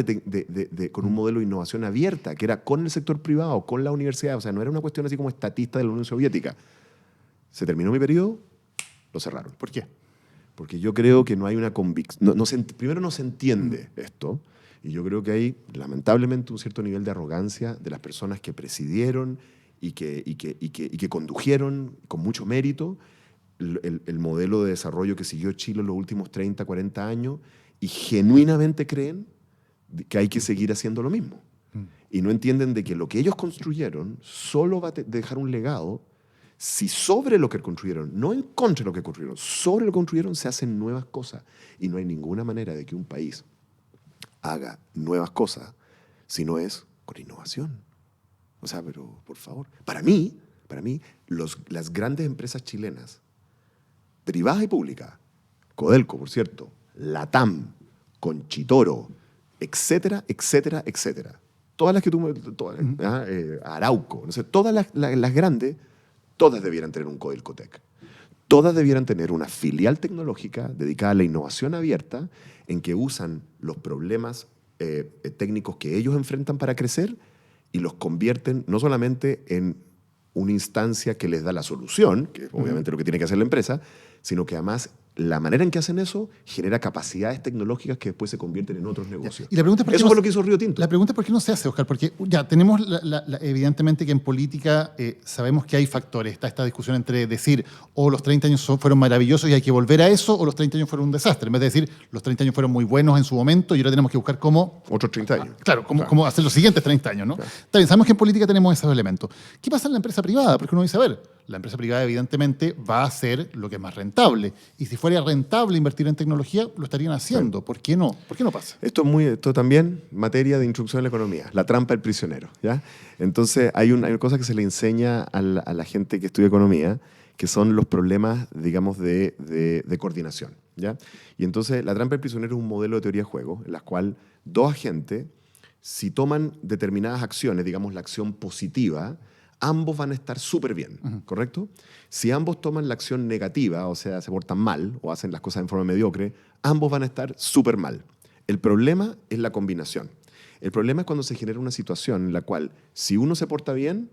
con un modelo de innovación abierta, que era con el sector privado, con la universidad. O sea, no era una cuestión así como estatista de la Unión Soviética. Se terminó mi periodo, lo cerraron. ¿Por qué? Porque yo creo que no hay una convicción. Primero no se entiende esto, y yo creo que hay, lamentablemente, un cierto nivel de arrogancia de las personas que presidieron y que condujeron con mucho mérito el modelo de desarrollo que siguió Chile en los últimos 30, 40 años, y genuinamente creen que hay que seguir haciendo lo mismo. Y no entienden de que lo que ellos construyeron solo va a dejar un legado si sobre lo que construyeron, no en contra de lo que construyeron, sobre lo que construyeron se hacen nuevas cosas. Y no hay ninguna manera de que un país haga nuevas cosas si no es con innovación. O sea, pero por favor. Para mí las grandes empresas chilenas, privadas y públicas, Codelco, por cierto, Latam, Conchitoro, etcétera, etcétera, etcétera. Todas las que Arauco, no sé, todas las grandes, todas debieran tener un Codelco Tech. Todas debieran tener una filial tecnológica dedicada a la innovación abierta en que usan los problemas técnicos que ellos enfrentan para crecer y los convierten no solamente en una instancia que les da la solución, que es obviamente lo que tiene que hacer la empresa, sino que además la manera en que hacen eso genera capacidades tecnológicas que después se convierten en otros negocios. Y la pregunta es por qué eso fue lo que hizo Río Tinto. La pregunta es por qué no se hace, Oscar, porque ya tenemos evidentemente que en política sabemos que hay factores. Está esta discusión entre decir o los 30 años fueron maravillosos y hay que volver a eso, o los 30 años fueron un desastre. En vez de decir los 30 años fueron muy buenos en su momento y ahora tenemos que buscar cómo... Otros 30 años. Claro, cómo hacer los siguientes 30 años, ¿no? Claro. Está bien, sabemos que en política tenemos esos elementos. ¿Qué pasa en la empresa privada? Porque uno dice, a ver, la empresa privada evidentemente va a hacer lo que es más rentable. Y si fuera rentable invertir en tecnología, lo estarían haciendo. Sí. ¿Por qué no? ¿Por qué no pasa? Esto también materia de instrucción en la economía, la trampa del prisionero, ¿ya? Entonces hay una cosa que se le enseña a la gente que estudia economía, que son los problemas, digamos, de coordinación, ¿ya? Y entonces la trampa del prisionero es un modelo de teoría de juego en la cual dos agentes, si toman determinadas acciones, digamos la acción positiva, ambos van a estar súper bien, ¿correcto? Si ambos toman la acción negativa, o sea, se portan mal o hacen las cosas en forma mediocre, ambos van a estar súper mal. El problema es la combinación. El problema es cuando se genera una situación en la cual, si uno se porta bien,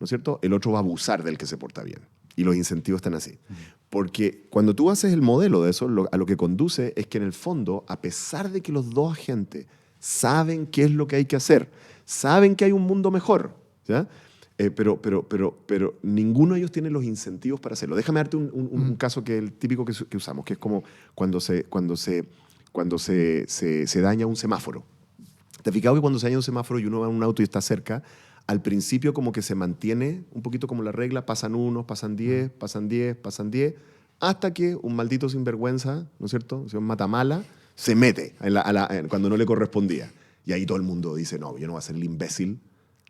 ¿no es cierto?, el otro va a abusar del que se porta bien. Y los incentivos están así. Porque cuando tú haces el modelo de eso, a lo que conduce es que en el fondo, a pesar de que los dos agentes saben qué es lo que hay que hacer, saben que hay un mundo mejor, ¿ya? Pero ninguno de ellos tiene los incentivos para hacerlo. Déjame darte un caso que es el típico que usamos, que es como cuando se daña un semáforo. ¿Te has fijado que cuando se daña un semáforo y uno va en un auto y está cerca, al principio como que se mantiene un poquito como la regla, pasan unos, pasan 10, pasan 10, pasan 10, hasta que un maldito sinvergüenza, ¿no es cierto?, un matamala, se mete cuando no le correspondía. Y ahí todo el mundo dice, no, yo no voy a ser el imbécil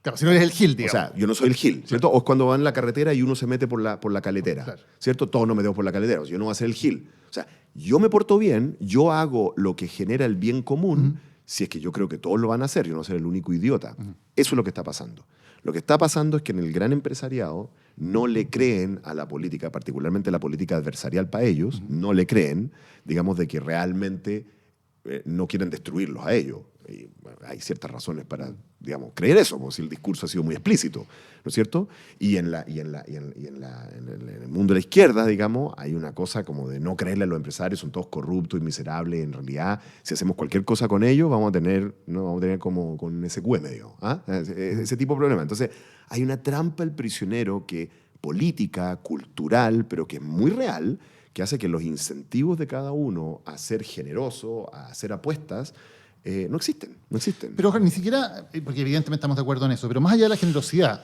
Claro, si no eres el Gil, O digamos. sea, yo no soy el Gil, ¿cierto? O es cuando va en la carretera y uno se mete por la caletera, Claro. ¿cierto? Todos nos metemos por la caletera, o sea, yo no voy a ser el Gil. O sea, yo me porto bien, yo hago lo que genera el bien común, si es que yo creo que todos lo van a hacer, yo no voy a ser el único idiota. Eso es lo que está pasando. Lo que está pasando es que en el gran empresariado no le creen a la política, particularmente la política adversarial para ellos, no le creen, digamos, de que realmente no quieren destruirlos a ellos. Y, bueno, hay ciertas razones para, digamos, creer eso, como si el discurso ha sido muy explícito, ¿no es cierto? Y en el mundo de la izquierda, digamos, hay una cosa como de no creerle a los empresarios, son todos corruptos y miserables. En realidad, si hacemos cualquier cosa con ellos, vamos a tener como con SQM, digamos, ¿ah? Ese tipo de problema. Entonces, hay una trampa al prisionero que política, cultural, pero que es muy real, que hace que los incentivos de cada uno a ser generoso, a hacer apuestas, no existen. Pero Oscar, ni siquiera, porque evidentemente estamos de acuerdo en eso, pero más allá de la generosidad,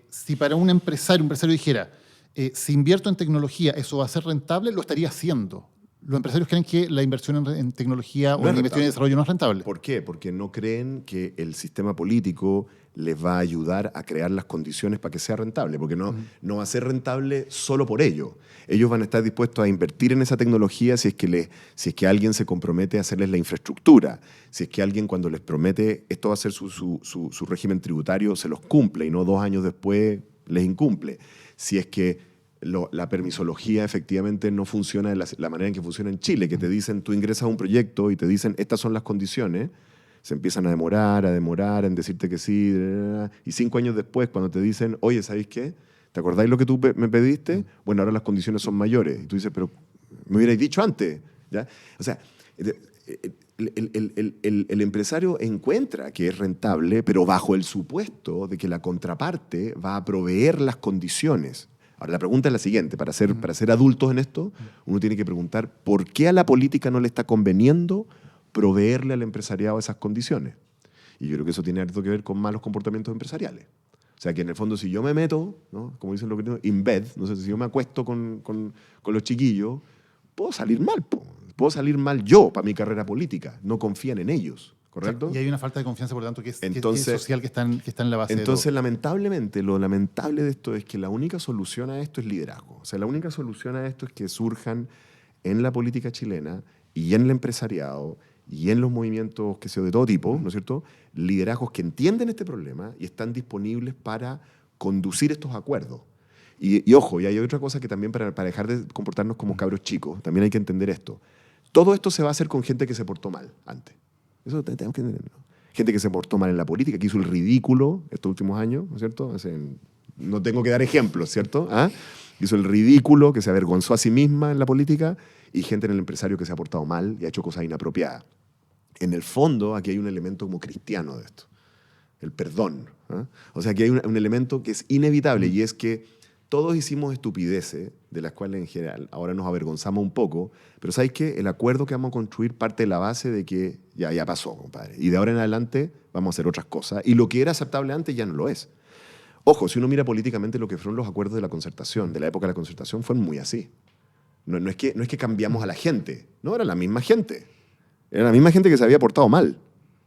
si para un empresario dijera, si invierto en tecnología, ¿eso va a ser rentable? Lo estaría haciendo. Los empresarios creen que la inversión en tecnología o en investigación y desarrollo no es rentable. ¿Por qué? Porque no creen que el sistema político les va a ayudar a crear las condiciones para que sea rentable, porque no va a ser rentable solo por ello. Ellos van a estar dispuestos a invertir en esa tecnología si es que alguien se compromete a hacerles la infraestructura, si es que alguien cuando les promete esto va a ser su régimen tributario, se los cumple y no 2 años después les incumple. Si es que la permisología efectivamente no funciona de la manera en que funciona en Chile, que te dicen, tú ingresas a un proyecto y te dicen, estas son las condiciones, se empiezan a demorar en decirte que sí, y 5 años después, cuando te dicen, oye, ¿sabéis qué? ¿Te acordáis lo que tú me pediste? Bueno, ahora las condiciones son mayores. Y tú dices, pero me hubierais dicho antes, ¿ya? O sea, el empresario encuentra que es rentable, pero bajo el supuesto de que la contraparte va a proveer las condiciones. Ahora, la pregunta es la siguiente. Para ser adultos en esto, uno tiene que preguntar por qué a la política no le está conveniendo proveerle al empresariado esas condiciones. Y yo creo que eso tiene algo que ver con malos comportamientos empresariales. O sea, que en el fondo, si yo me meto, ¿no? Como dicen los gringos, in bed, no sé, si yo me acuesto con los chiquillos, puedo salir mal. Puedo salir mal yo para mi carrera política. No confían en ellos. ¿Correcto? Y hay una falta de confianza, por lo tanto, que es Entonces, social que está en la base entonces, de todo. lamentablemente, lo lamentable de esto es que la única solución a esto es liderazgo. O sea, la única solución a esto es que surjan en la política chilena y en el empresariado y en los movimientos que sea de todo tipo, ¿no es cierto? Liderazgos que entienden este problema y están disponibles para conducir estos acuerdos. Y ojo, y hay otra cosa que también para dejar de comportarnos como cabros chicos, también hay que entender esto. Todo esto se va a hacer con gente que se portó mal antes. Eso tenemos que entender, ¿no? Gente que se portó mal en la política, que hizo el ridículo estos últimos años, ¿no es cierto? O sea, no tengo que dar ejemplos, ¿cierto? ¿Ah? Hizo el ridículo, que se avergonzó a sí misma en la política, y gente en el empresario que se ha portado mal y ha hecho cosas inapropiadas. En el fondo, aquí hay un elemento como cristiano de esto, el perdón. ¿Ah? O sea, aquí hay un elemento que es inevitable, y es que todos hicimos estupideces, de las cuales en general ahora nos avergonzamos un poco, pero ¿sabes qué? El acuerdo que vamos a construir parte de la base de que ya pasó, compadre. Y de ahora en adelante vamos a hacer otras cosas. Y lo que era aceptable antes ya no lo es. Ojo, si uno mira políticamente lo que fueron los acuerdos de la concertación, de la época de la concertación, fueron muy así. No es que cambiamos a la gente, no, era la misma gente. Era la misma gente que se había portado mal,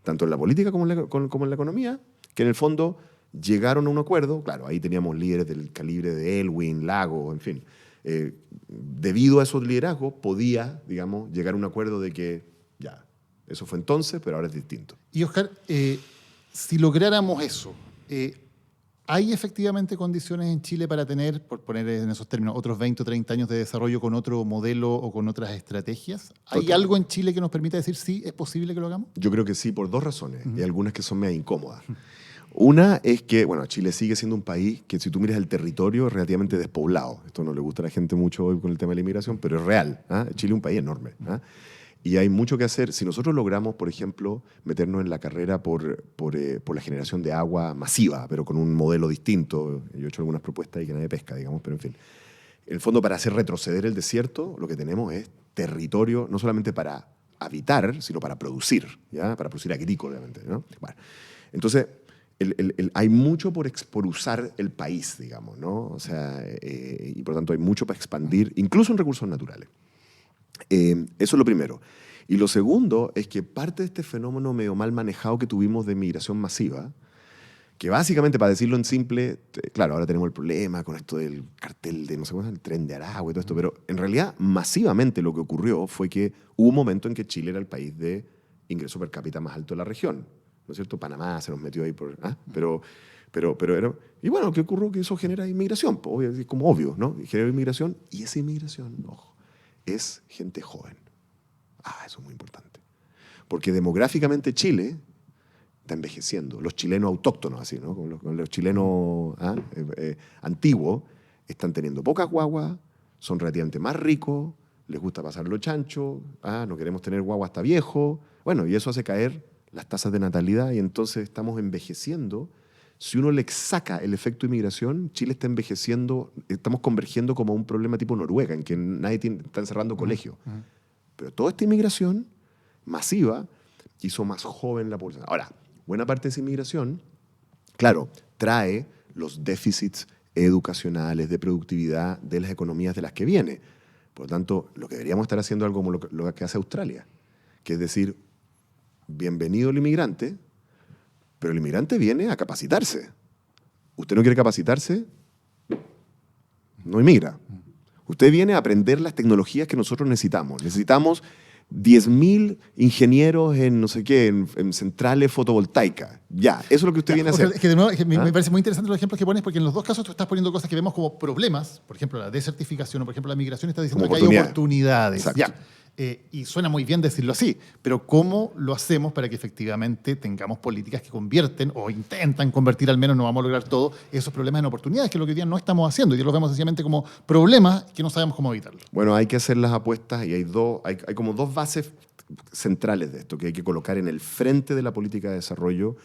tanto en la política como en la economía, que en el fondo llegaron a un acuerdo. Claro, ahí teníamos líderes del calibre de Elwin, Lago, en fin. Debido a esos liderazgos podía, digamos, llegar a un acuerdo de que ya, eso fue entonces, pero ahora es distinto. Y Oscar, si lográramos eso, ¿hay efectivamente condiciones en Chile para tener, por poner en esos términos, otros 20 o 30 años de desarrollo con otro modelo o con otras estrategias? ¿Hay Total. algo en Chile que nos permita decir sí, es posible que lo hagamos? Yo creo que sí, por 2 razones, y algunas que son medio incómodas. Una es que, bueno, Chile sigue siendo un país que, si tú miras el territorio, es relativamente despoblado. Esto no le gusta a la gente mucho hoy con el tema de la inmigración, pero es real. ¿Ah? Chile es un país enorme. ¿Ah? Y hay mucho que hacer. Si nosotros logramos, por ejemplo, meternos en la carrera por la generación de agua masiva, pero con un modelo distinto, yo he hecho algunas propuestas y que nadie pesca, digamos, pero en fin. En el fondo, para hacer retroceder el desierto, lo que tenemos es territorio no solamente para habitar, sino para producir, ¿ya? Para producir agrícolamente, ¿no? Bueno, entonces, hay mucho por usar el país, digamos, ¿no? O sea, y por lo tanto hay mucho para expandir, incluso en recursos naturales. Eso es lo primero. Y lo segundo es que parte de este fenómeno medio mal manejado que tuvimos de migración masiva, que básicamente, para decirlo en simple, claro, ahora tenemos el problema con esto del cartel de, no sé cuál es, el tren de Aragua y todo esto, pero en realidad masivamente lo que ocurrió fue que hubo un momento en que Chile era el país de ingreso per cápita más alto de la región, ¿no es cierto? Panamá se nos metió ahí, pero era... Y bueno, ¿qué ocurrió? Que eso genera inmigración, es como obvio, ¿no? Genera inmigración, y esa inmigración, ojo, es gente joven. Eso es muy importante. Porque demográficamente Chile está envejeciendo. Los chilenos autóctonos, así, ¿no? Con los chilenos antiguos, están teniendo pocas guaguas, son relativamente más ricos, les gusta pasarlo chancho, no queremos tener guagua hasta viejo. Bueno, y eso hace caer las tasas de natalidad y entonces estamos envejeciendo. Si uno le saca el efecto inmigración, Chile está envejeciendo, estamos convergiendo como un problema tipo Noruega, en que nadie está encerrando colegios. Pero toda esta inmigración masiva hizo más joven la población. Ahora, buena parte de esa inmigración, claro, trae los déficits educacionales, de productividad de las economías de las que viene. Por lo tanto, lo que deberíamos estar haciendo es algo como lo que hace Australia, que es decir, bienvenido el inmigrante, pero el inmigrante viene a capacitarse. ¿Usted no quiere capacitarse? No inmigra. Usted viene a aprender las tecnologías que nosotros necesitamos. Necesitamos 10.000 ingenieros en no sé qué, en centrales fotovoltaicas. Ya, eso es lo que usted viene a hacer. Es que de nuevo, me parece muy interesante los ejemplos que pones, porque en los dos casos tú estás poniendo cosas que vemos como problemas, por ejemplo, la desertificación o, por ejemplo, la migración, estás diciendo que hay oportunidades. Exacto. Ya. Y suena muy bien decirlo así, pero ¿cómo lo hacemos para que efectivamente tengamos políticas que convierten o intentan convertir, al menos no vamos a lograr todo, esos problemas en oportunidades, que es lo que hoy día no estamos haciendo? Hoy día los vemos sencillamente como problemas que no sabemos cómo evitarlos. Bueno, hay que hacer las apuestas y hay como dos bases centrales de esto que hay que colocar en el frente de la política de desarrollo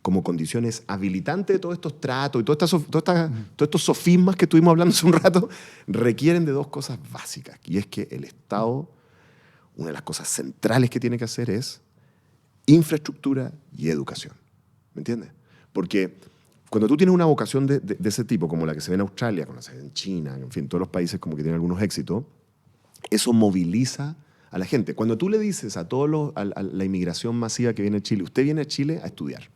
como condiciones habilitantes de todos estos tratos y todos estos sofismas que estuvimos hablando hace un rato, requieren de dos cosas básicas. Y es que el Estado, una de las cosas centrales que tiene que hacer es infraestructura y educación. ¿Me entiendes? Porque cuando tú tienes una vocación de ese tipo, como la que se ve en Australia, como la que se ve en China, en fin, todos los países como que tienen algunos éxitos, eso moviliza a la gente. Cuando tú le dices a la inmigración masiva que viene a Chile, usted viene a Chile a estudiar.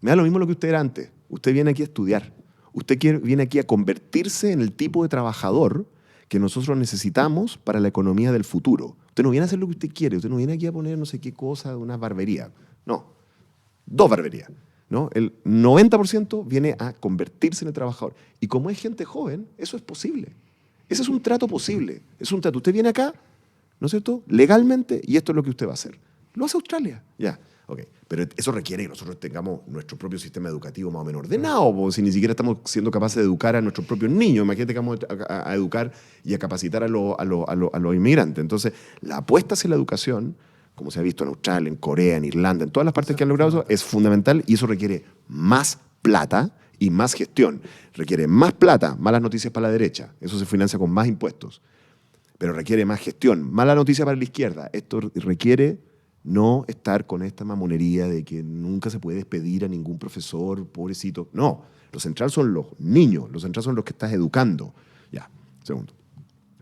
Me da lo mismo lo que usted era antes. Usted viene aquí a estudiar. Usted viene aquí a convertirse en el tipo de trabajador que nosotros necesitamos para la economía del futuro. Usted no viene a hacer lo que usted quiere. Usted no viene aquí a poner no sé qué cosa, una barbería. No. 2 barberías. ¿No? El 90% viene a convertirse en el trabajador. Y como es gente joven, eso es posible. Ese es un trato posible. Es un trato. Usted viene acá, ¿no es cierto?, legalmente, y esto es lo que usted va a hacer. Lo hace Australia. Ya. Ok. Pero eso requiere que nosotros tengamos nuestro propio sistema educativo más o menos ordenado, porque si ni siquiera estamos siendo capaces de educar a nuestros propios niños, imagínate que vamos a educar y a capacitar a los inmigrantes. Entonces, la apuesta hacia la educación, como se ha visto en Australia, en Corea, en Irlanda, en todas las partes que han logrado eso, es fundamental y eso requiere más plata y más gestión. Requiere más plata, malas noticias para la derecha, eso se financia con más impuestos, pero requiere más gestión, mala noticia para la izquierda, esto requiere no estar con esta mamonería de que nunca se puede despedir a ningún profesor, pobrecito. No, lo central son los niños, lo central son los que estás educando. Ya, segundo.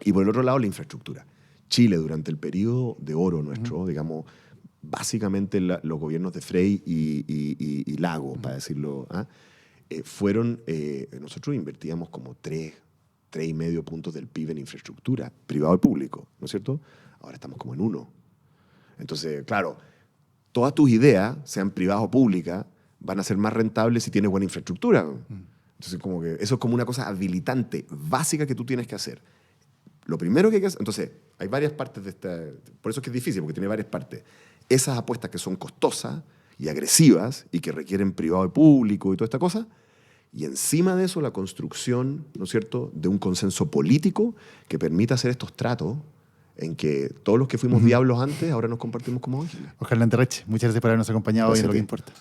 Y por el otro lado, la infraestructura. Chile, durante el periodo de oro nuestro, digamos, básicamente los gobiernos de Frei y Lago, para decirlo, nosotros invertíamos como 3,5 puntos del PIB en infraestructura, privado y público, ¿no es cierto? Ahora estamos como en 1. Entonces, claro, todas tus ideas, sean privadas o públicas, van a ser más rentables si tienes buena infraestructura. Entonces, como que eso es como una cosa habilitante, básica que tú tienes que hacer. Lo primero que hay que hacer... Entonces, hay varias partes de esta... Por eso es que es difícil, porque tiene varias partes. Esas apuestas que son costosas y agresivas y que requieren privado y público y toda esta cosa. Y encima de eso, la construcción, ¿no es cierto?, de un consenso político que permita hacer estos tratos en que todos los que fuimos diablos antes, ahora nos compartimos como ángeles. Oscar Lanterreche, muchas gracias por habernos acompañado hoy en Lo que Importa.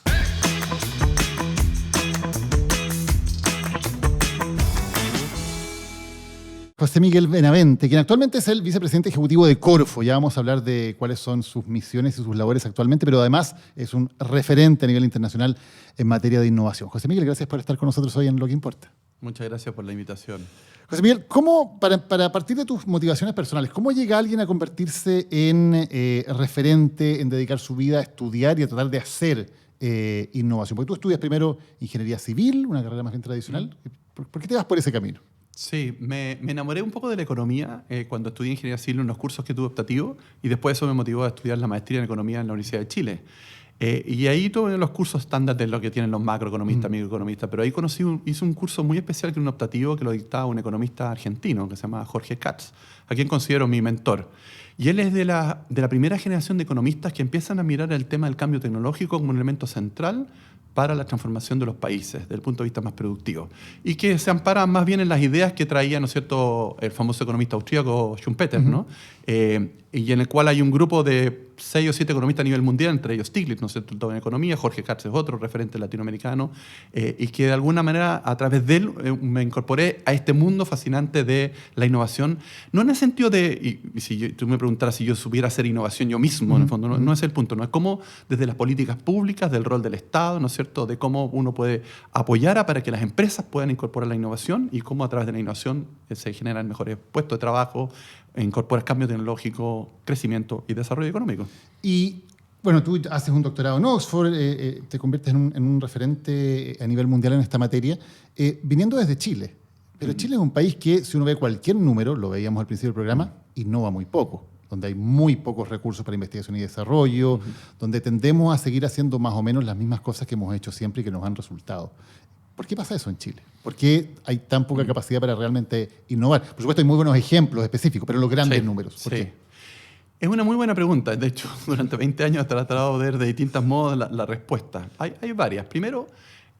José Miguel Benavente, quien actualmente es el vicepresidente ejecutivo de Corfo. Ya vamos a hablar de cuáles son sus misiones y sus labores actualmente, pero además es un referente a nivel internacional en materia de innovación. José Miguel, gracias por estar con nosotros hoy en Lo que Importa. Muchas gracias por la invitación. José Miguel, ¿cómo, para partir de tus motivaciones personales, cómo llega alguien a convertirse en referente, en dedicar su vida a estudiar y a tratar de hacer innovación? Porque tú estudias primero ingeniería civil, una carrera más bien tradicional. ¿Por qué te vas por ese camino? Sí, me enamoré un poco de la economía cuando estudié ingeniería civil en unos cursos que tuve optativos y después eso me motivó a estudiar la maestría en economía en la Universidad de Chile. Y ahí tuve los cursos estándar de lo que tienen los macroeconomistas, microeconomistas, pero ahí hice un curso muy especial que era un optativo que lo dictaba un economista argentino que se llama Jorge Katz, a quien considero mi mentor. Y él es de la primera generación de economistas que empiezan a mirar el tema del cambio tecnológico como un elemento central para la transformación de los países, desde el punto de vista más productivo. Y que se amparan más bien en las ideas que traía, ¿no es cierto?, el famoso economista austríaco Schumpeter, ¿no? Y en el cual hay un grupo de 6 o 7 economistas a nivel mundial, entre ellos Stiglitz, ¿no es cierto?, todo en economía, Jorge Katz es otro referente latinoamericano, y que de alguna manera, a través de él, me incorporé a este mundo fascinante de la innovación, no en el sentido de, y si tú me preguntaras si yo supiera hacer innovación yo mismo, en el fondo, no es el punto, no es como desde las políticas públicas, del rol del Estado, ¿no es cierto?, de cómo uno puede apoyar para que las empresas puedan incorporar la innovación y cómo a través de la innovación se generan mejores puestos de trabajo, incorporas cambio tecnológico, crecimiento y desarrollo económico. Y bueno, tú haces un doctorado en Oxford, te conviertes en un referente a nivel mundial en esta materia, viniendo desde Chile. Pero Chile es un país que, si uno ve cualquier número, lo veíamos al principio del programa, innova muy poco, donde hay muy pocos recursos para investigación y desarrollo, donde tendemos a seguir haciendo más o menos las mismas cosas que hemos hecho siempre y que nos han resultado. ¿Por qué pasa eso en Chile? ¿Por qué hay tan poca capacidad para realmente innovar? Por supuesto, hay muy buenos ejemplos específicos, pero los grandes números. ¿Por qué? Es una muy buena pregunta. De hecho, durante 20 años he tratado de ver de distintos modos la respuesta. Hay varias. Primero,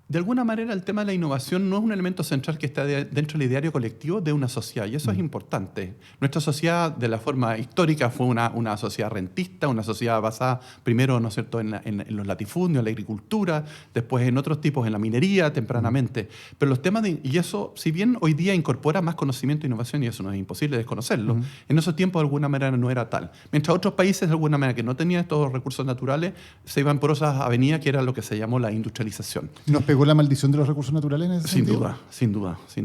de alguna manera el tema de la innovación no es un elemento central que está dentro del ideario colectivo de una sociedad, y eso es importante. Nuestra sociedad, de la forma histórica, fue una sociedad rentista, una sociedad basada primero, ¿no es cierto?, en los latifundios, en la agricultura, después en otros tipos, en la minería, tempranamente. Pero los temas y eso, si bien hoy día incorpora más conocimiento e innovación, y eso no es imposible desconocerlo, en esos tiempos de alguna manera no era tal. Mientras otros países, de alguna manera, que no tenían estos recursos naturales, se iban por esas avenidas que era lo que se llamó la industrialización. ¿Nos pegó la maldición de los recursos naturales en ese sentido? Sin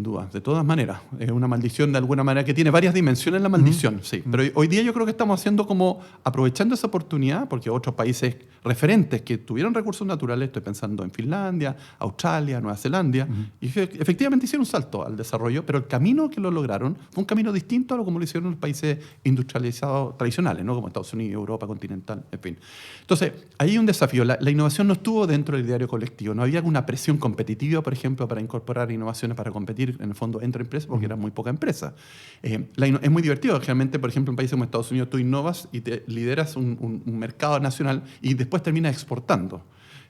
duda. De todas maneras, es una maldición de alguna manera que tiene varias dimensiones la maldición, sí. Pero hoy día yo creo que estamos haciendo como aprovechando esa oportunidad, porque otros países referentes que tuvieron recursos naturales, estoy pensando en Finlandia, Australia, Nueva Zelanda, y efectivamente hicieron un salto al desarrollo, pero el camino que lo lograron fue un camino distinto a lo como lo hicieron los países industrializados tradicionales, ¿no?, como Estados Unidos, Europa continental, en fin. Entonces, ahí hay un desafío. La innovación no estuvo dentro del ideario colectivo, no había una presión competitiva, por ejemplo, para incorporar innovaciones para competir, en el fondo, entre empresas, porque era muy poca empresa. Es muy divertido. Generalmente, por ejemplo, en países como Estados Unidos, tú innovas y te lideras un mercado nacional y después terminas exportando.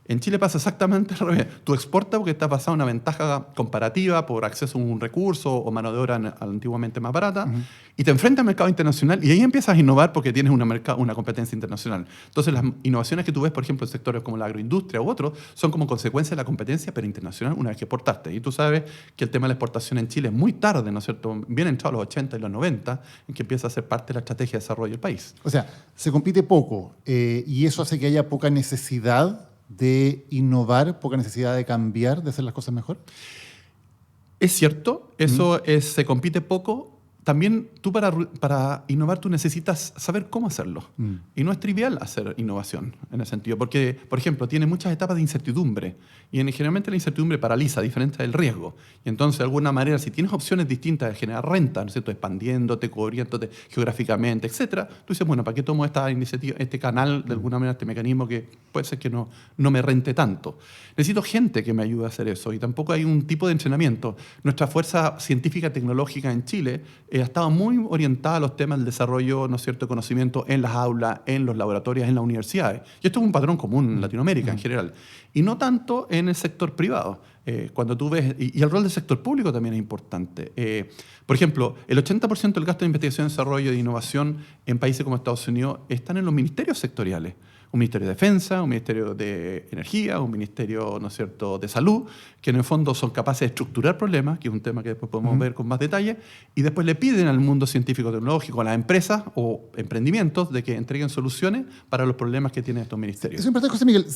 En Chile pasa exactamente al revés. Tú exportas porque estás basado en una ventaja comparativa por acceso a un recurso o mano de obra antiguamente más barata, y te enfrentas al mercado internacional y ahí empiezas a innovar porque tienes una competencia internacional. Entonces, las innovaciones que tú ves, por ejemplo, en sectores como la agroindustria u otros, son como consecuencia de la competencia, pero internacional, una vez que exportaste. Y tú sabes que el tema de la exportación en Chile es muy tarde, ¿no es cierto? Bien entrado a los 80 y los 90, en que empieza a ser parte de la estrategia de desarrollo del país. O sea, se compite poco y eso hace que haya poca necesidad de innovar, poca necesidad de cambiar, de hacer las cosas mejor. Es cierto, eso se compite poco. También tú para innovar tú necesitas saber cómo hacerlo. Y no es trivial hacer innovación en ese sentido, porque, por ejemplo, tiene muchas etapas de incertidumbre y generalmente la incertidumbre paraliza, diferente del riesgo. Y entonces, de alguna manera, si tienes opciones distintas de generar renta, ¿no es cierto?, expandiéndote, cubriéndote geográficamente, etcétera, tú dices, bueno, ¿para qué tomo esta iniciativa, este canal, de alguna manera, este mecanismo que puede ser que no me rente tanto? Necesito gente que me ayude a hacer eso y tampoco hay un tipo de entrenamiento. Nuestra fuerza científica tecnológica en Chile ha estado muy orientada a los temas del desarrollo, ¿no es cierto?, conocimiento en las aulas, en los laboratorios, en las universidades. Y esto es un patrón común en Latinoamérica en general. Y no tanto en el sector privado. Cuando tú ves, y el rol del sector público también es importante. Por ejemplo, el 80% del gasto de investigación, desarrollo e innovación en países como Estados Unidos están en los ministerios sectoriales. Un ministerio de defensa, un ministerio de energía, un ministerio, ¿no es cierto?, de salud, que en el fondo son capaces de estructurar problemas, que es un tema que después podemos ver con más detalle, y después le piden al mundo científico-tecnológico, a las empresas o emprendimientos, de que entreguen soluciones para los problemas que tienen estos ministerios. Es importante, José Miguel,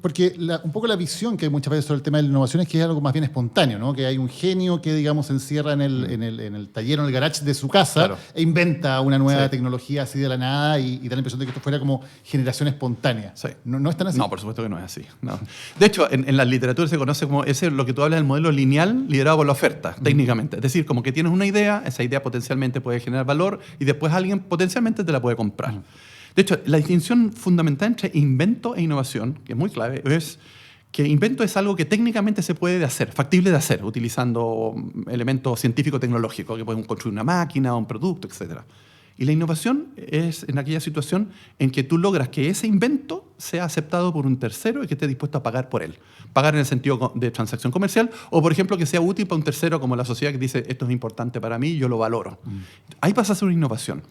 porque un poco la visión que hay muchas veces sobre el tema de la innovación es que es algo más bien espontáneo, ¿no? Que hay un genio que, digamos, se encierra en el taller o en el garage de su casa, claro, e inventa una nueva tecnología así de la nada y da la impresión de que esto fuera como generación espontánea. simultánea. Sí. ¿No es tan así? No, por supuesto que no es así. No. De hecho, en la literatura se conoce como lo que tú hablas del modelo lineal liderado por la oferta, técnicamente. Es decir, como que tienes una idea, esa idea potencialmente puede generar valor y después alguien potencialmente te la puede comprar. De hecho, la distinción fundamental entre invento e innovación, que es muy clave, es que invento es algo que técnicamente se puede hacer, factible de hacer, utilizando elementos científico-tecnológicos, que pueden construir una máquina, un producto, etc. Y la innovación es en aquella situación en que tú logras que ese invento sea aceptado por un tercero y que esté dispuesto a pagar por él. Pagar en el sentido de transacción comercial o, por ejemplo, que sea útil para un tercero como la sociedad que dice esto es importante para mí, yo lo valoro. Ahí pasa a ser una innovación.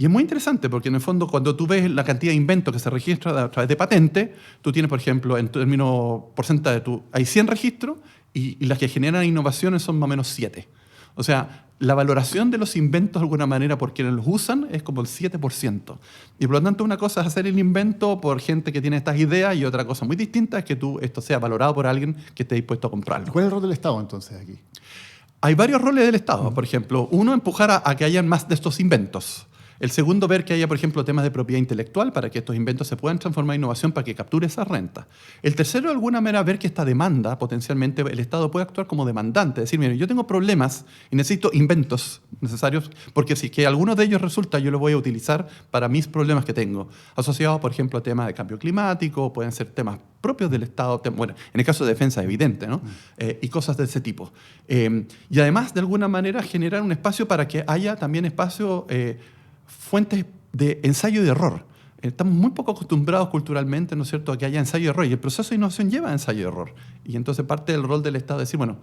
Y es muy interesante porque en el fondo cuando tú ves la cantidad de inventos que se registra a través de patente, tú tienes, por ejemplo, en términos porcentaje, hay 100 registros y las que generan innovaciones son más o menos 7. O sea, la valoración de los inventos de alguna manera por quienes los usan es como el 7%. Y por lo tanto una cosa es hacer el invento por gente que tiene estas ideas y otra cosa muy distinta es que esto sea valorado por alguien que esté dispuesto a comprarlo. ¿Cuál es el rol del Estado entonces aquí? Hay varios roles del Estado. Por ejemplo, uno, empujar a que hayan más de estos inventos. El segundo, ver que haya, por ejemplo, temas de propiedad intelectual para que estos inventos se puedan transformar en innovación para que capture esa renta. El tercero, de alguna manera, ver que esta demanda, potencialmente, el Estado puede actuar como demandante. Es decir, mire, yo tengo problemas y necesito inventos necesarios porque si que alguno de ellos resulta, yo lo voy a utilizar para mis problemas que tengo. Asociados, por ejemplo, a temas de cambio climático, pueden ser temas propios del Estado, bueno, en el caso de defensa, evidente, ¿no? Y cosas de ese tipo. Y además, de alguna manera, generar un espacio para que haya también espacio... fuentes de ensayo y error. Estamos muy poco acostumbrados culturalmente, ¿no es cierto?, a que haya ensayo y error. Y el proceso de innovación lleva a ensayo y error. Y entonces parte del rol del Estado es decir, bueno,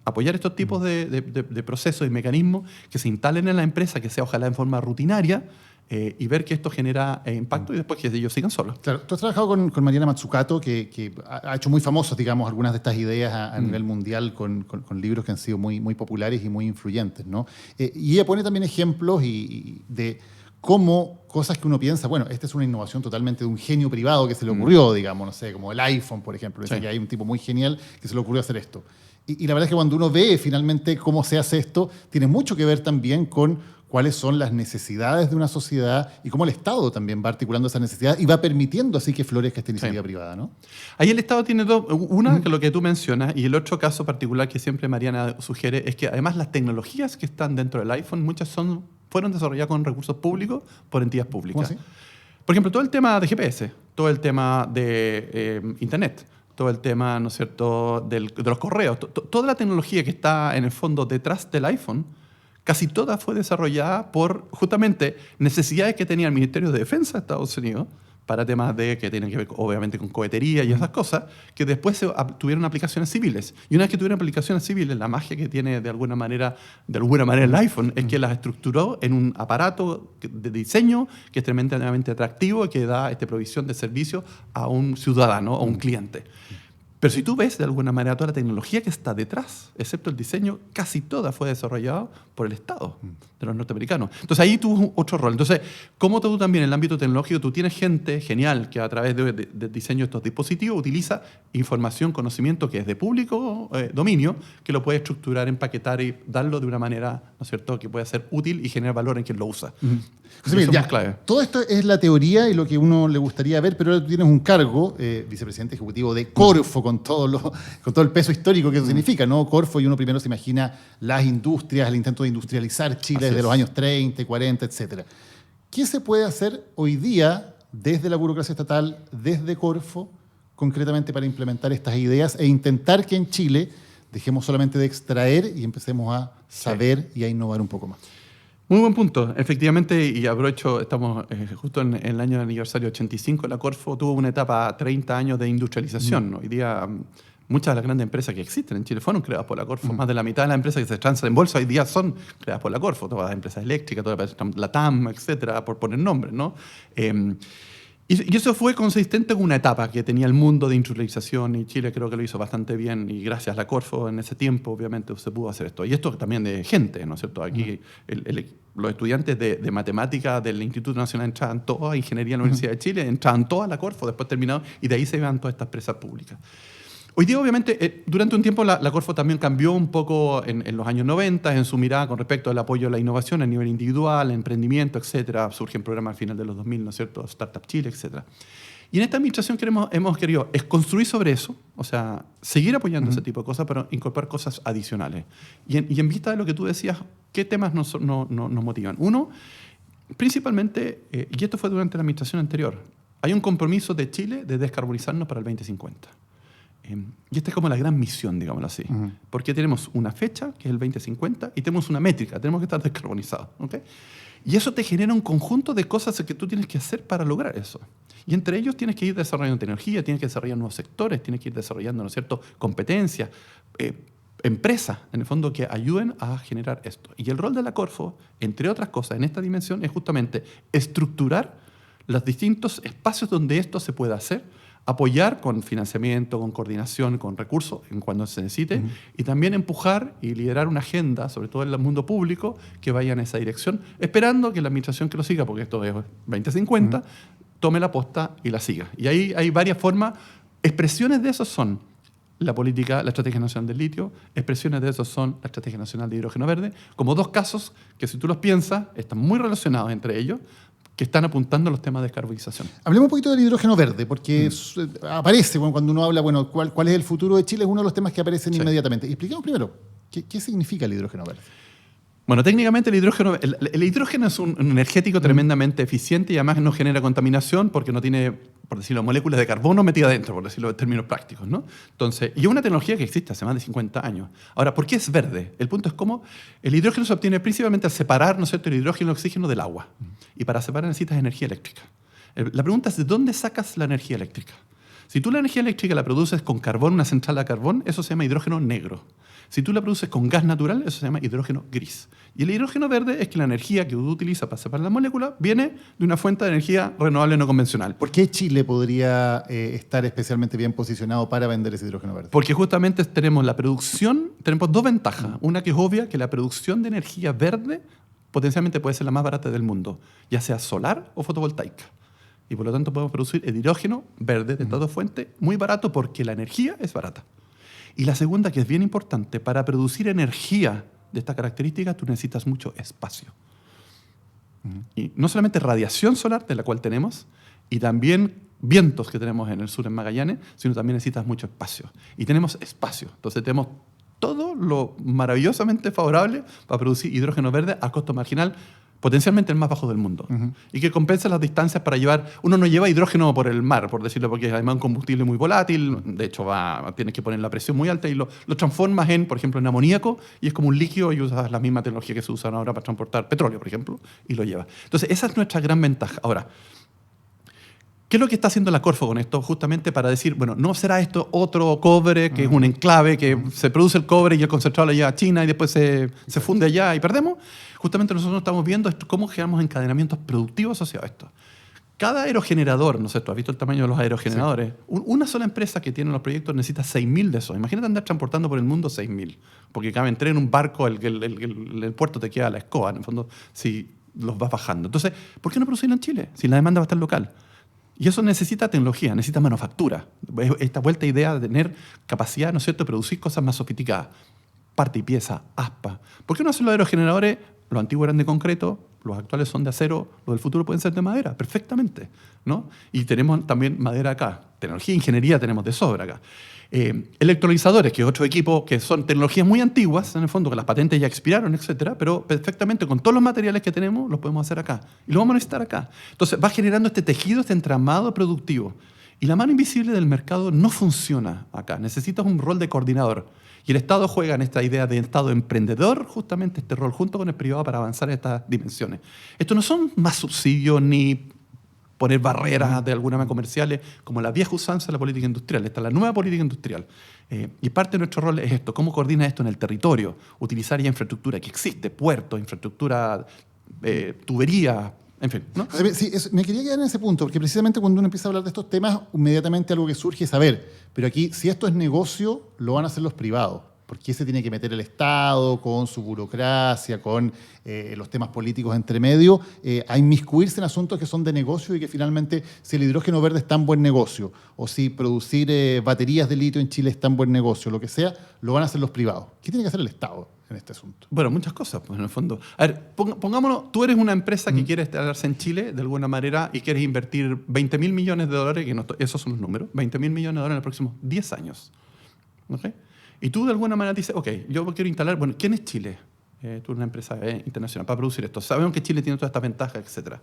apoyar estos tipos de procesos y mecanismos que se instalen en la empresa, que sea ojalá en forma rutinaria, y ver que esto genera impacto y después que ellos sigan solos. Claro, tú has trabajado con Mariana Mazzucato, que ha hecho muy famosas, digamos, algunas de estas ideas a nivel mundial con libros que han sido muy, muy populares y muy influyentes, ¿no? Y ella pone también ejemplos de cómo cosas que uno piensa, bueno, esta es una innovación totalmente de un genio privado que se le ocurrió, digamos, no sé, como el iPhone, por ejemplo. Sí. Que hay un tipo muy genial que se le ocurrió hacer esto. Y la verdad es que cuando uno ve finalmente cómo se hace esto, tiene mucho que ver también con cuáles son las necesidades de una sociedad y cómo el Estado también va articulando esas necesidades y va permitiendo así que florezca esta iniciativa privada, ¿no? Ahí el Estado tiene dos, una que es lo que tú mencionas y el otro caso particular que siempre Mariana sugiere es que además las tecnologías que están dentro del iPhone, muchas fueron desarrolladas con recursos públicos por entidades públicas. ¿Cómo así? Por ejemplo, todo el tema de GPS, todo el tema de Internet, todo el tema, ¿no es cierto?, de los correos, toda la tecnología que está en el fondo detrás del iPhone, casi toda fue desarrollada por justamente necesidades que tenía el Ministerio de Defensa de Estados Unidos para temas que tienen que ver obviamente con cohetería y esas cosas, que después tuvieron aplicaciones civiles. Y una vez que tuvieron aplicaciones civiles, la magia que tiene de alguna manera el iPhone es que las estructuró en un aparato de diseño que es tremendamente atractivo y que da provisión de servicio a un ciudadano o un cliente. Pero si tú ves de alguna manera toda la tecnología que está detrás, excepto el diseño, casi toda fue desarrollada por el Estado de los norteamericanos. Entonces ahí tuvo otro rol. Entonces, como tú también en el ámbito tecnológico, tú tienes gente genial que a través del diseño de estos dispositivos utiliza información, conocimiento que es de público dominio, que lo puede estructurar, empaquetar y darlo de una manera, ¿no es cierto?, que pueda ser útil y generar valor en quien lo usa. José Miguel, ya, clave. Todo esto es la teoría y lo que uno le gustaría ver, pero ahora tú tienes un cargo, vicepresidente ejecutivo de Corfo, con todo el peso histórico que eso significa, ¿no? Corfo, y uno primero se imagina las industrias, el intento de industrializar Chile desde los años 30, 40, etc. ¿Qué se puede hacer hoy día desde la burocracia estatal, desde Corfo, concretamente para implementar estas ideas e intentar que en Chile dejemos solamente de extraer y empecemos a saber y a innovar un poco más? Muy buen punto. Efectivamente, y aprovecho, estamos justo en el año de aniversario 85, la Corfo tuvo una etapa 30 años de industrialización. Hoy día muchas de las grandes empresas que existen en Chile fueron creadas por la Corfo. Más de la mitad de las empresas que se transan en bolsa hoy día son creadas por la Corfo. Todas las empresas eléctricas, todas la TAM, etcétera, por poner nombres, ¿no? Y eso fue consistente con una etapa que tenía el mundo de industrialización y Chile creo que lo hizo bastante bien y gracias a la Corfo en ese tiempo obviamente se pudo hacer esto. Y esto también de gente, ¿no es cierto? Aquí los estudiantes de matemáticas del Instituto Nacional entraban todos a Ingeniería en la Universidad de Chile, entraban todos a la Corfo, después terminaron y de ahí se iban todas estas empresas públicas. Hoy día, obviamente, durante un tiempo la Corfo también cambió un poco en los años 90 en su mirada con respecto al apoyo a la innovación a nivel individual, emprendimiento, etcétera. Surgen programas al final de los 2000, ¿no es cierto? Startup Chile, etcétera. Y en esta administración hemos querido es construir sobre eso, o sea, seguir apoyando ese tipo de cosas, pero incorporar cosas adicionales. Y en vista de lo que tú decías, ¿qué temas nos motivan? Uno, principalmente, y esto fue durante la administración anterior, hay un compromiso de Chile de descarbonizarnos para el 2050. Y esta es como la gran misión, digámoslo así. Porque tenemos una fecha, que es el 2050, y tenemos una métrica, tenemos que estar descarbonizados. ¿Okay? Y eso te genera un conjunto de cosas que tú tienes que hacer para lograr eso. Y entre ellos tienes que ir desarrollando tecnología, tienes que desarrollar nuevos sectores, tienes que ir desarrollando, ¿no es cierto?, competencias, empresas, en el fondo, que ayuden a generar esto. Y el rol de la Corfo, entre otras cosas, en esta dimensión, es justamente estructurar los distintos espacios donde esto se pueda hacer, apoyar con financiamiento, con coordinación, con recursos en cuando se necesite, y también empujar y liderar una agenda, sobre todo en el mundo público, que vaya en esa dirección, esperando que la administración que lo siga, porque esto es 2050, tome la posta y la siga. Y ahí hay varias formas. Expresiones de eso son la política, la Estrategia Nacional del Litio, expresiones de eso son la Estrategia Nacional de Hidrógeno Verde, como dos casos que, si tú los piensas, están muy relacionados entre ellos, que están apuntando a los temas de descarbonización. Hablemos un poquito del hidrógeno verde, porque aparece cuando uno habla, cuál es el futuro de Chile, es uno de los temas que aparecen inmediatamente. Y expliquemos primero, ¿qué significa el hidrógeno verde? Bueno, técnicamente el hidrógeno es un energético tremendamente eficiente y además no genera contaminación porque no tiene, por decirlo, moléculas de carbono metidas dentro, por decirlo en términos prácticos, ¿no? Entonces, y es una tecnología que existe hace más de 50 años. Ahora, ¿por qué es verde? El punto es cómo el hidrógeno se obtiene principalmente al separar, ¿no es cierto?, el hidrógeno y el oxígeno del agua. Y para separar necesitas energía eléctrica. La pregunta es, ¿de dónde sacas la energía eléctrica? Si tú la energía eléctrica la produces con carbón, una central de carbón, eso se llama hidrógeno negro. Si tú la produces con gas natural, eso se llama hidrógeno gris. Y el hidrógeno verde es que la energía que tú utilizas para separar la molécula viene de una fuente de energía renovable no convencional. ¿Por qué Chile podría estar especialmente bien posicionado para vender ese hidrógeno verde? Porque justamente tenemos la producción, tenemos dos ventajas. Una que es obvia, que la producción de energía verde potencialmente puede ser la más barata del mundo, ya sea solar o fotovoltaica. Y por lo tanto podemos producir el hidrógeno verde de toda fuente muy barato porque la energía es barata. Y la segunda, que es bien importante, para producir energía de esta característica tú necesitas mucho espacio. Y no solamente radiación solar, de la cual tenemos, y también vientos que tenemos en el sur, en Magallanes, sino también necesitas mucho espacio. Y tenemos espacio. Entonces tenemos todo lo maravillosamente favorable para producir hidrógeno verde a costo marginal, potencialmente el más bajo del mundo, y que compensa las distancias para llevar. Uno no lleva hidrógeno por el mar, por decirlo, porque es además un combustible muy volátil, de hecho tienes que poner la presión muy alta y lo transformas en, por ejemplo, en amoníaco, y es como un líquido y usas la misma tecnología que se usa ahora para transportar petróleo, por ejemplo, y lo llevas. Entonces, esa es nuestra gran ventaja. Ahora, ¿qué es lo que está haciendo la Corfo con esto? Justamente para decir, bueno, no será esto otro cobre, que es un enclave, que se produce el cobre y el concentrado lo lleva a China y después se funde allá y perdemos. Justamente nosotros estamos viendo cómo generamos encadenamientos productivos asociados a esto. Cada aerogenerador, ¿no sé, tú has visto el tamaño de los aerogeneradores? Sí. Una sola empresa que tiene los proyectos necesita 6.000 de esos. Imagínate andar transportando por el mundo 6.000, porque caben 3 en un barco, el puerto te queda a la escoba, en el fondo, si los vas bajando. Entonces, ¿por qué no producirlo en Chile? Si la demanda va a estar local. Y eso necesita tecnología, necesita manufactura. Esta vuelta idea de tener capacidad, ¿no es cierto?, de producir cosas más sofisticadas. Parte y pieza, aspa. ¿Por qué no hacen los aerogeneradores? Los antiguos eran de concreto, los actuales son de acero, los del futuro pueden ser de madera, perfectamente, ¿no? Y tenemos también madera acá. Tecnología e ingeniería tenemos de sobra acá. Electrolizadores, que es otro equipo, que son tecnologías muy antiguas, en el fondo, que las patentes ya expiraron, etcétera, pero perfectamente con todos los materiales que tenemos los podemos hacer acá. Y lo vamos a necesitar acá. Entonces va generando este tejido, este entramado productivo. Y la mano invisible del mercado no funciona acá. Necesitas un rol de coordinador. Y el Estado juega en esta idea de Estado emprendedor, justamente este rol junto con el privado para avanzar en estas dimensiones. Esto no son más subsidios ni poner barreras de alguna manera comerciales, como la vieja usanza de la política industrial. Esta es la nueva política industrial. Y parte de nuestro rol es esto, cómo coordina esto en el territorio, utilizar ya infraestructura que existe, puertos, infraestructura, tuberías, en fin, ¿no? Sí, me quería quedar en ese punto, porque precisamente cuando uno empieza a hablar de estos temas, inmediatamente algo que surge es saber, pero aquí, si esto es negocio, lo van a hacer los privados. ¿Por qué se tiene que meter el Estado con su burocracia, con los temas políticos entre medio, a inmiscuirse en asuntos que son de negocio y que finalmente si el hidrógeno verde es tan buen negocio o si producir baterías de litio en Chile es tan buen negocio, lo que sea, lo van a hacer los privados? ¿Qué tiene que hacer el Estado en este asunto? Bueno, muchas cosas, pues en el fondo. A ver, pongámonos, tú eres una empresa que quiere instalarse en Chile de alguna manera y quieres invertir 20.000 millones de dólares, que no, esos son los números, 20.000 millones de dólares en los próximos 10 años. ¿Okay? Y tú de alguna manera dices, ok, yo quiero instalar, bueno, ¿quién es Chile? Tú eres una empresa internacional para producir esto. Sabemos que Chile tiene todas estas ventajas, etc.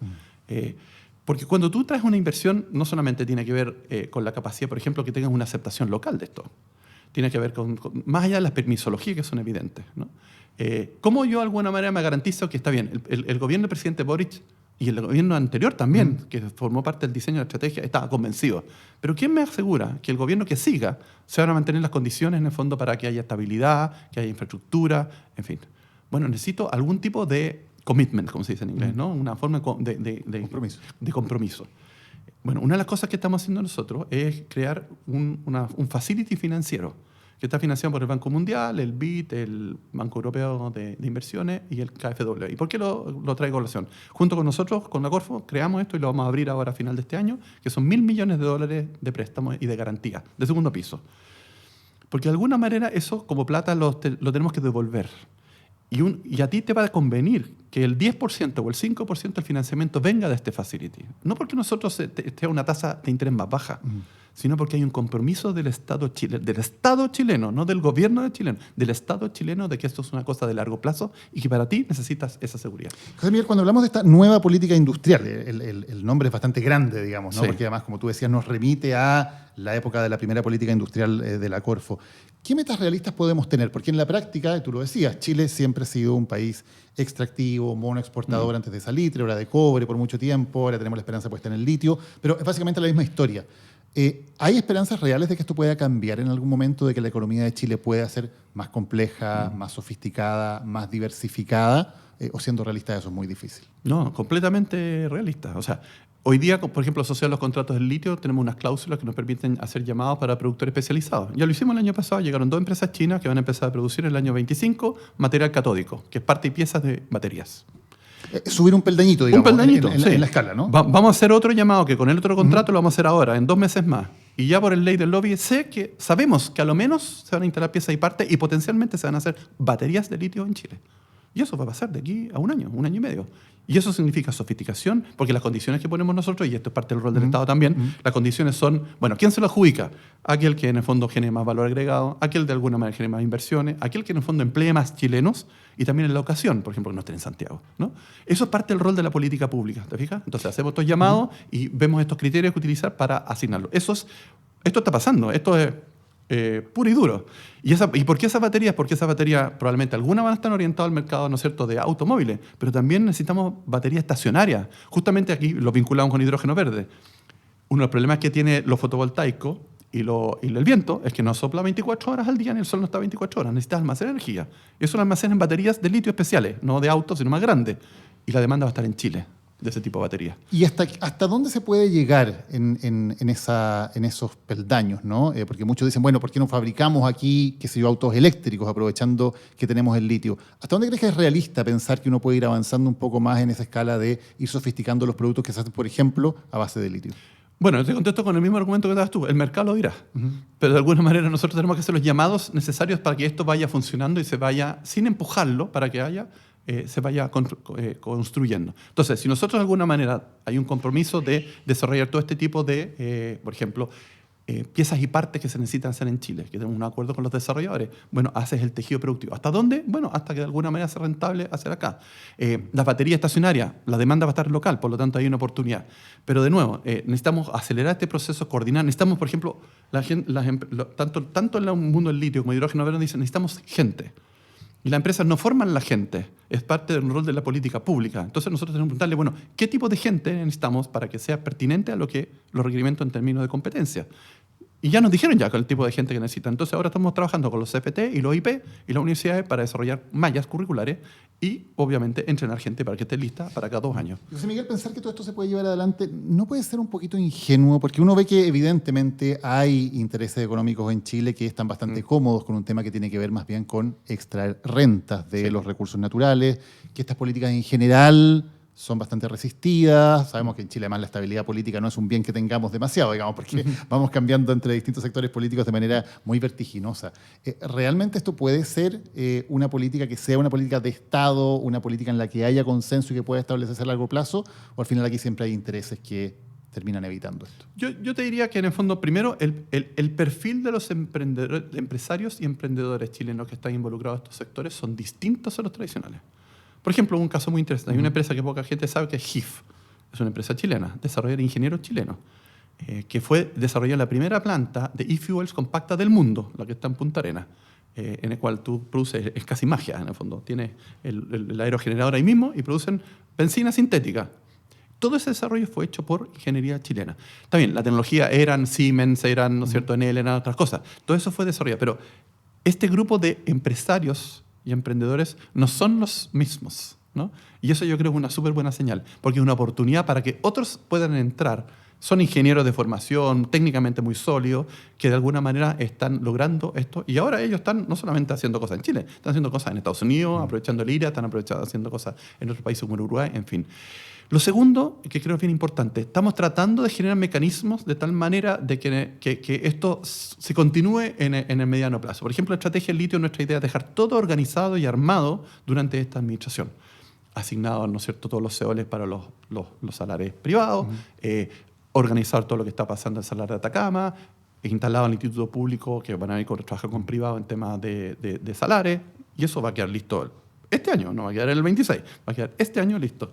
Porque cuando tú traes una inversión, no solamente tiene que ver con la capacidad, por ejemplo, que tengas una aceptación local de esto. Tiene que ver con más allá de las permisologías que son evidentes, ¿no? ¿Cómo yo de alguna manera me garantizo que está bien? El gobierno del presidente Boric y el gobierno anterior también, que formó parte del diseño de la estrategia, estaba convencido. Pero ¿quién me asegura que el gobierno que siga se van a mantener las condiciones en el fondo para que haya estabilidad, que haya infraestructura, en fin? Bueno, necesito algún tipo de commitment, como se dice en inglés, ¿no? Una forma de compromiso. Bueno, una de las cosas que estamos haciendo nosotros es crear un facility financiero que está financiado por el Banco Mundial, el BID, el Banco Europeo de Inversiones y el KfW. ¿Y por qué lo traigo a colación? Junto con nosotros, con la Corfo, creamos esto y lo vamos a abrir ahora a final de este año, que son 1.000 millones de dólares de préstamos y de garantía, de segundo piso. Porque de alguna manera eso, como plata, lo tenemos que devolver. Y a ti te va a convenir que el 10% o el 5% del financiamiento venga de este facility. No porque nosotros esté una tasa de interés más baja, sino porque hay un compromiso del Estado chileno, no del gobierno chileno, del Estado chileno de que esto es una cosa de largo plazo y que para ti necesitas esa seguridad. José Miguel, cuando hablamos de esta nueva política industrial, el nombre es bastante grande, digamos, ¿no? Sí. Porque además, como tú decías, nos remite a la época de la primera política industrial de la Corfo. ¿Qué metas realistas podemos tener? Porque en la práctica, tú lo decías, Chile siempre ha sido un país extractivo, monoexportador antes de salitre, ahora de cobre por mucho tiempo, ahora tenemos la esperanza puesta en el litio, pero es básicamente la misma historia. ¿Hay esperanzas reales de que esto pueda cambiar en algún momento, de que la economía de Chile pueda ser más compleja, más sofisticada, más diversificada? ¿O siendo realista eso es muy difícil? No, completamente realista. O sea, hoy día, por ejemplo, asociados a los contratos del litio, tenemos unas cláusulas que nos permiten hacer llamados para productores especializados. Ya lo hicimos el año pasado, llegaron 2 empresas chinas que van a empezar a producir en el año 25 material catódico, que es parte y piezas de baterías. Subir un peldañito, digamos, Un peldañito, sí. en la escala, ¿no? Vamos a hacer otro llamado que con el otro contrato lo vamos a hacer ahora, en 2 meses más. Y ya por el ley del lobby sabemos que a lo menos se van a instalar piezas y partes y potencialmente se van a hacer baterías de litio en Chile. Y eso va a pasar de aquí a un año y medio. Y eso significa sofisticación, porque las condiciones que ponemos nosotros, y esto es parte del rol del Estado también, las condiciones son, bueno, ¿quién se lo adjudica? Aquel que en el fondo genere más valor agregado, aquel de alguna manera genere más inversiones, aquel que en el fondo emplee más chilenos y también en la ocasión, por ejemplo, que no estén en Santiago, ¿no? Eso es parte del rol de la política pública, ¿te fijas? Entonces hacemos estos llamados y vemos estos criterios que utilizar para asignarlo. Esto está pasando, esto es puro y duro. ¿Y por qué esas baterías? Porque esas baterías probablemente algunas van a estar orientadas al mercado, ¿no es cierto?, de automóviles, pero también necesitamos baterías estacionarias. Justamente aquí lo vinculamos con hidrógeno verde. Uno de los problemas que tiene lo fotovoltaico y el viento es que no sopla 24 horas al día ni el sol no está 24 horas. Necesitas almacenar energía. Eso lo almacenan en baterías de litio especiales, no de autos, sino más grandes. Y la demanda va a estar en Chile de ese tipo de baterías. ¿Y hasta dónde se puede llegar en esos peldaños, ¿no? Porque muchos dicen, bueno, ¿por qué no fabricamos aquí, qué sé yo, autos eléctricos, aprovechando que tenemos el litio? ¿Hasta dónde crees que es realista pensar que uno puede ir avanzando un poco más en esa escala de ir sofisticando los productos que se hacen, por ejemplo, a base de litio? Bueno, te contesto con el mismo argumento que dabas tú. El mercado lo dirá. Pero de alguna manera nosotros tenemos que hacer los llamados necesarios para que esto vaya funcionando y se vaya, sin empujarlo, para que se vaya construyendo. Entonces, si nosotros de alguna manera hay un compromiso de desarrollar todo este tipo de, por ejemplo, piezas y partes que se necesitan hacer en Chile, que tenemos un acuerdo con los desarrolladores, bueno, haces el tejido productivo. ¿Hasta dónde? Bueno, hasta que de alguna manera sea rentable hacer acá. Las baterías estacionarias, la demanda va a estar local, por lo tanto hay una oportunidad. Pero de nuevo, necesitamos acelerar este proceso, coordinar. Necesitamos, por ejemplo, tanto en el mundo del litio como el hidrógeno verde dicen, necesitamos gente. Y las empresas no forman la gente, es parte del rol de la política pública. Entonces nosotros tenemos que preguntarle, bueno, ¿qué tipo de gente necesitamos para que sea pertinente a los requerimientos en términos de competencia? Y ya nos dijeron ya con el tipo de gente que necesitan. Entonces ahora estamos trabajando con los CFT y los IP y las universidades para desarrollar mallas curriculares y, obviamente, entrenar gente para que esté lista para cada 2 años. José Miguel, pensar que todo esto se puede llevar adelante no puede ser un poquito ingenuo, porque uno ve que evidentemente hay intereses económicos en Chile que están bastante cómodos con un tema que tiene que ver más bien con extraer rentas de los recursos naturales, que estas políticas en general son bastante resistidas. Sabemos que en Chile además la estabilidad política no es un bien que tengamos demasiado, digamos, porque vamos cambiando entre distintos sectores políticos de manera muy vertiginosa. ¿Realmente esto puede ser una política que sea una política de Estado, una política en la que haya consenso y que pueda establecerse a largo plazo? ¿O al final aquí siempre hay intereses que terminan evitando esto? Yo te diría que en el fondo, primero, el perfil de los empresarios y emprendedores chilenos que están involucrados en estos sectores son distintos a los tradicionales. Por ejemplo, un caso muy interesante. Hay una empresa que poca gente sabe que es HIF. Es una empresa chilena, desarrolladora de ingenieros chilenos, que fue desarrollar la primera planta de e-fuels compacta del mundo, la que está en Punta Arenas, en el cual tú produces, es casi magia en el fondo. Tienes el aerogenerador ahí mismo y producen benzina sintética. Todo ese desarrollo fue hecho por ingeniería chilena. También la tecnología eran Siemens, eran, ¿no es cierto?, Enel, eran otras cosas. Todo eso fue desarrollado. Pero este grupo de empresarios y emprendedores no son los mismos, ¿no? Y eso yo creo que es una súper buena señal, porque es una oportunidad para que otros puedan entrar. Son ingenieros de formación, técnicamente muy sólidos, que de alguna manera están logrando esto. Y ahora ellos están no solamente haciendo cosas en Chile, están haciendo cosas en Estados Unidos, aprovechando el IRA, están haciendo cosas en otros países como Uruguay, en fin. Lo segundo, que creo que es bien importante, estamos tratando de generar mecanismos de tal manera de que esto se continúe en el mediano plazo. Por ejemplo, la estrategia del litio, nuestra idea es dejar todo organizado y armado durante esta administración. Asignados, ¿no es cierto?, todos los CEOLs para los salarios privados, organizar todo lo que está pasando en el Salar de Atacama, instalado en el Instituto Público, que van a ir a trabajar con privados en temas de salares, y eso va a quedar listo este año, no va a quedar en el 26, va a quedar este año listo.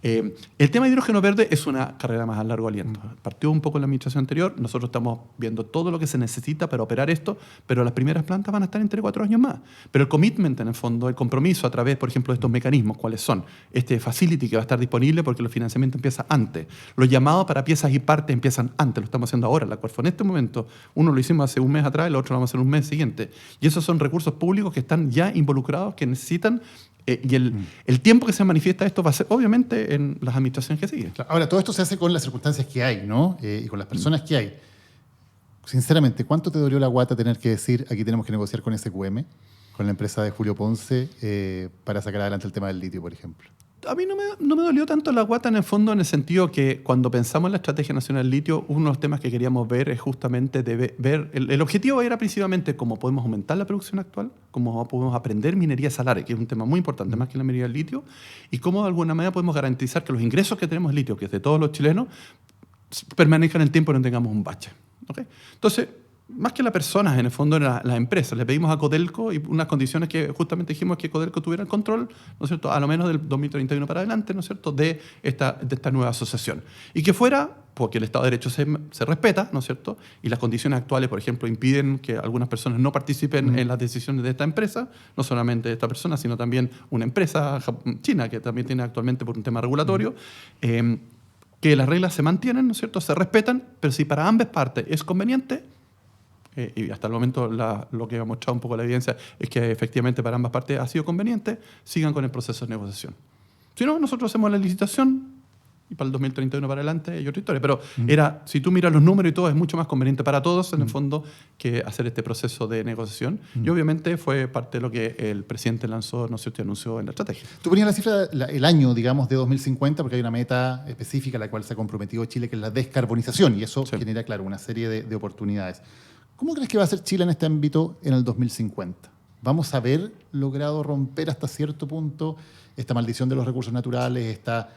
El tema de hidrógeno verde es una carrera más a largo aliento. Partió un poco en la administración anterior, nosotros estamos viendo todo lo que se necesita para operar esto, pero las primeras plantas van a estar entre 4 años más. Pero el commitment, en el fondo, el compromiso a través, por ejemplo, de estos mecanismos, ¿cuáles son? Este facility que va a estar disponible porque el financiamiento empieza antes. Los llamados para piezas y partes empiezan antes, lo estamos haciendo ahora. La Cuerfo en este momento, uno lo hicimos hace un mes atrás, el otro lo vamos a hacer un mes siguiente. Y esos son recursos públicos que están ya involucrados, que necesitan. Y el tiempo que se manifiesta esto va a ser, obviamente, en las administraciones que siguen. Ahora, todo esto se hace con las circunstancias que hay, ¿no? Y con las personas que hay. Sinceramente, ¿cuánto te dolió la guata tener que decir aquí tenemos que negociar con SQM, con la empresa de Julio Ponce, para sacar adelante el tema del litio, por ejemplo? A mí no me dolió tanto la guata en el fondo, en el sentido que cuando pensamos en la Estrategia Nacional del Litio, uno de los temas que queríamos ver es justamente ver el objetivo era principalmente cómo podemos aumentar la producción actual, cómo podemos aprender minería salares, que es un tema muy importante, más que la minería del litio, y cómo de alguna manera podemos garantizar que los ingresos que tenemos en litio, que es de todos los chilenos, permanezcan en el tiempo y no tengamos un bache. ¿Okay? Entonces, más que las personas, en el fondo, eran las empresas. Le pedimos a Codelco y unas condiciones que justamente dijimos que Codelco tuviera el control, ¿no es cierto?, a lo menos del 2031 para adelante, ¿no es cierto?, de esta nueva asociación. Y que fuera, porque el Estado de Derecho se respeta, ¿no es cierto?, y las condiciones actuales, por ejemplo, impiden que algunas personas no participen en las decisiones de esta empresa, no solamente de esta persona, sino también una empresa china que también tiene actualmente por un tema regulatorio, que las reglas se mantienen, ¿no es cierto?, se respetan, pero si para ambas partes es conveniente, y hasta el momento lo que ha mostrado un poco la evidencia es que efectivamente para ambas partes ha sido conveniente, sigan con el proceso de negociación. Si no, nosotros hacemos la licitación y para el 2031 para adelante hay otra historia. Pero si tú miras los números y todo, es mucho más conveniente para todos, en el fondo, que hacer este proceso de negociación. Y obviamente fue parte de lo que el presidente lanzó, ¿no es cierto?, y anunció en la estrategia. Tú ponías la cifra, el año, digamos, de 2050, porque hay una meta específica a la cual se ha comprometido Chile, que es la descarbonización, y eso genera, claro, una serie de oportunidades. ¿Cómo crees que va a ser Chile en este ámbito en el 2050? ¿Vamos a haber logrado romper hasta cierto punto esta maldición de los recursos naturales, esta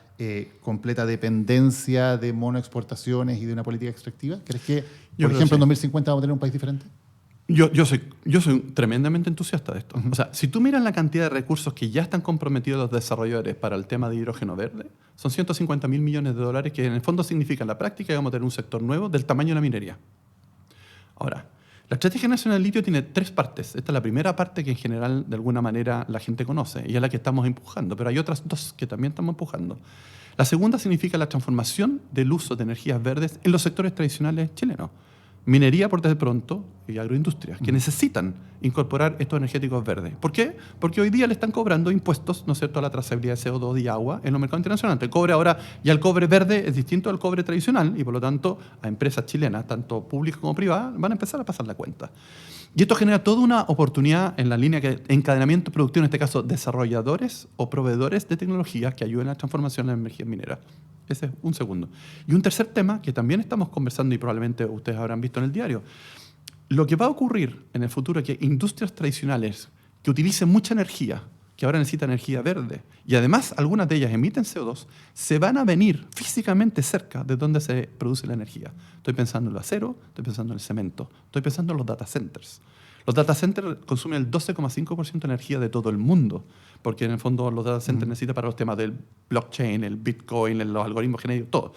completa dependencia de monoexportaciones y de una política extractiva? ¿Crees que, por ejemplo, en 2050 vamos a tener un país diferente? Yo soy tremendamente entusiasta de esto. O sea, si tú miras la cantidad de recursos que ya están comprometidos los desarrolladores para el tema de hidrógeno verde, son 150.000 millones de dólares, que en el fondo significa en la práctica que vamos a tener un sector nuevo del tamaño de la minería. Ahora, la Estrategia Nacional del Litio tiene 3 partes. Esta es la primera parte que en general, de alguna manera, la gente conoce y es la que estamos empujando, pero hay otras 2 que también estamos empujando. La segunda significa la transformación del uso de energías verdes en los sectores tradicionales chilenos. minería por de pronto y agroindustrias, que necesitan incorporar estos energéticos verdes. ¿Por qué? Porque hoy día le están cobrando impuestos, ¿no es cierto?, a la trazabilidad de CO2 y agua en los mercados internacionales. El cobre ahora, ya el cobre verde es distinto al cobre tradicional y por lo tanto a empresas chilenas, tanto públicas como privadas, van a empezar a pasar la cuenta. Y esto genera toda una oportunidad en la línea de encadenamiento productivo, en este caso desarrolladores o proveedores de tecnologías que ayuden a la transformación de la energía minera. Ese es un segundo. Y un tercer tema que también estamos conversando y probablemente ustedes habrán visto en el diario. Lo que va a ocurrir en el futuro es que industrias tradicionales que utilicen mucha energía, que ahora necesitan energía verde, y además algunas de ellas emiten CO2, se van a venir físicamente cerca de donde se produce la energía. Estoy pensando en el acero, estoy pensando en el cemento, estoy pensando en los data centers. Los data centers consumen el 12,5% de energía de todo el mundo, porque en el fondo los data centers necesitan para los temas del blockchain, el bitcoin, los algoritmos genéricos, todo.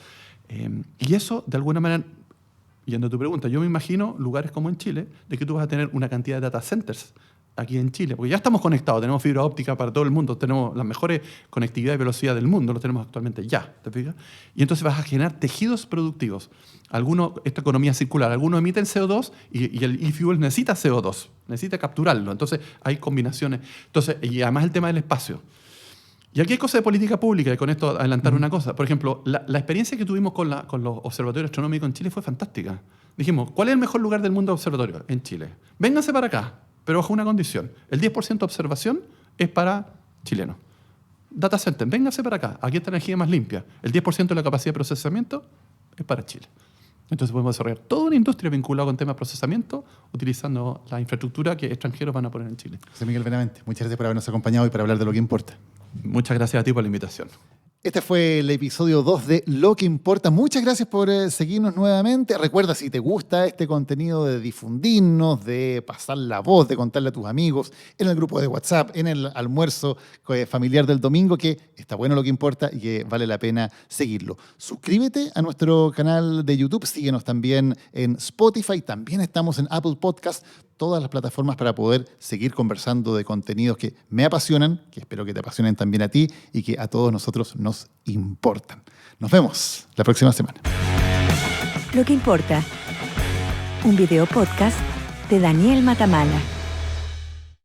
Y eso, de alguna manera, yendo a tu pregunta, yo me imagino lugares como en Chile, de que tú vas a tener una cantidad de data centers aquí en Chile, porque ya estamos conectados, tenemos fibra óptica para todo el mundo, tenemos las mejores conectividad y velocidad del mundo, lo tenemos actualmente ya, ¿te fijas? Y entonces vas a generar tejidos productivos. Algunos, esta economía circular, algunos emiten CO2 y el e-fuel necesita CO2, necesita capturarlo, entonces hay combinaciones. Entonces, y además el tema del espacio. Y aquí hay cosas de política pública, y con esto adelantar una cosa. Por ejemplo, la experiencia que tuvimos con los observatorios astronómicos en Chile fue fantástica. Dijimos, ¿cuál es el mejor lugar del mundo de observatorio? En Chile. Vénganse para acá, pero bajo una condición. El 10% de observación es para chilenos. Data center, vénganse para acá. Aquí está la energía más limpia. El 10% de la capacidad de procesamiento es para Chile. Entonces podemos desarrollar toda una industria vinculada con temas de procesamiento utilizando la infraestructura que extranjeros van a poner en Chile. José Miguel Benavente, muchas gracias por habernos acompañado y para hablar de lo que importa. Muchas gracias a ti por la invitación. Este fue el episodio 2 de Lo que importa. Muchas gracias por seguirnos nuevamente. Recuerda, si te gusta este contenido, de difundirnos, de pasar la voz, de contarle a tus amigos, en el grupo de WhatsApp, en el almuerzo familiar del domingo, que está bueno Lo que importa y que vale la pena seguirlo. Suscríbete a nuestro canal de YouTube, síguenos también en Spotify, también estamos en Apple Podcast, todas las plataformas para poder seguir conversando de contenidos que me apasionan, que espero que te apasionen también a ti y que a todos nosotros nos importan. Nos vemos la próxima semana. Lo que importa. Un video podcast de Daniel Matamala.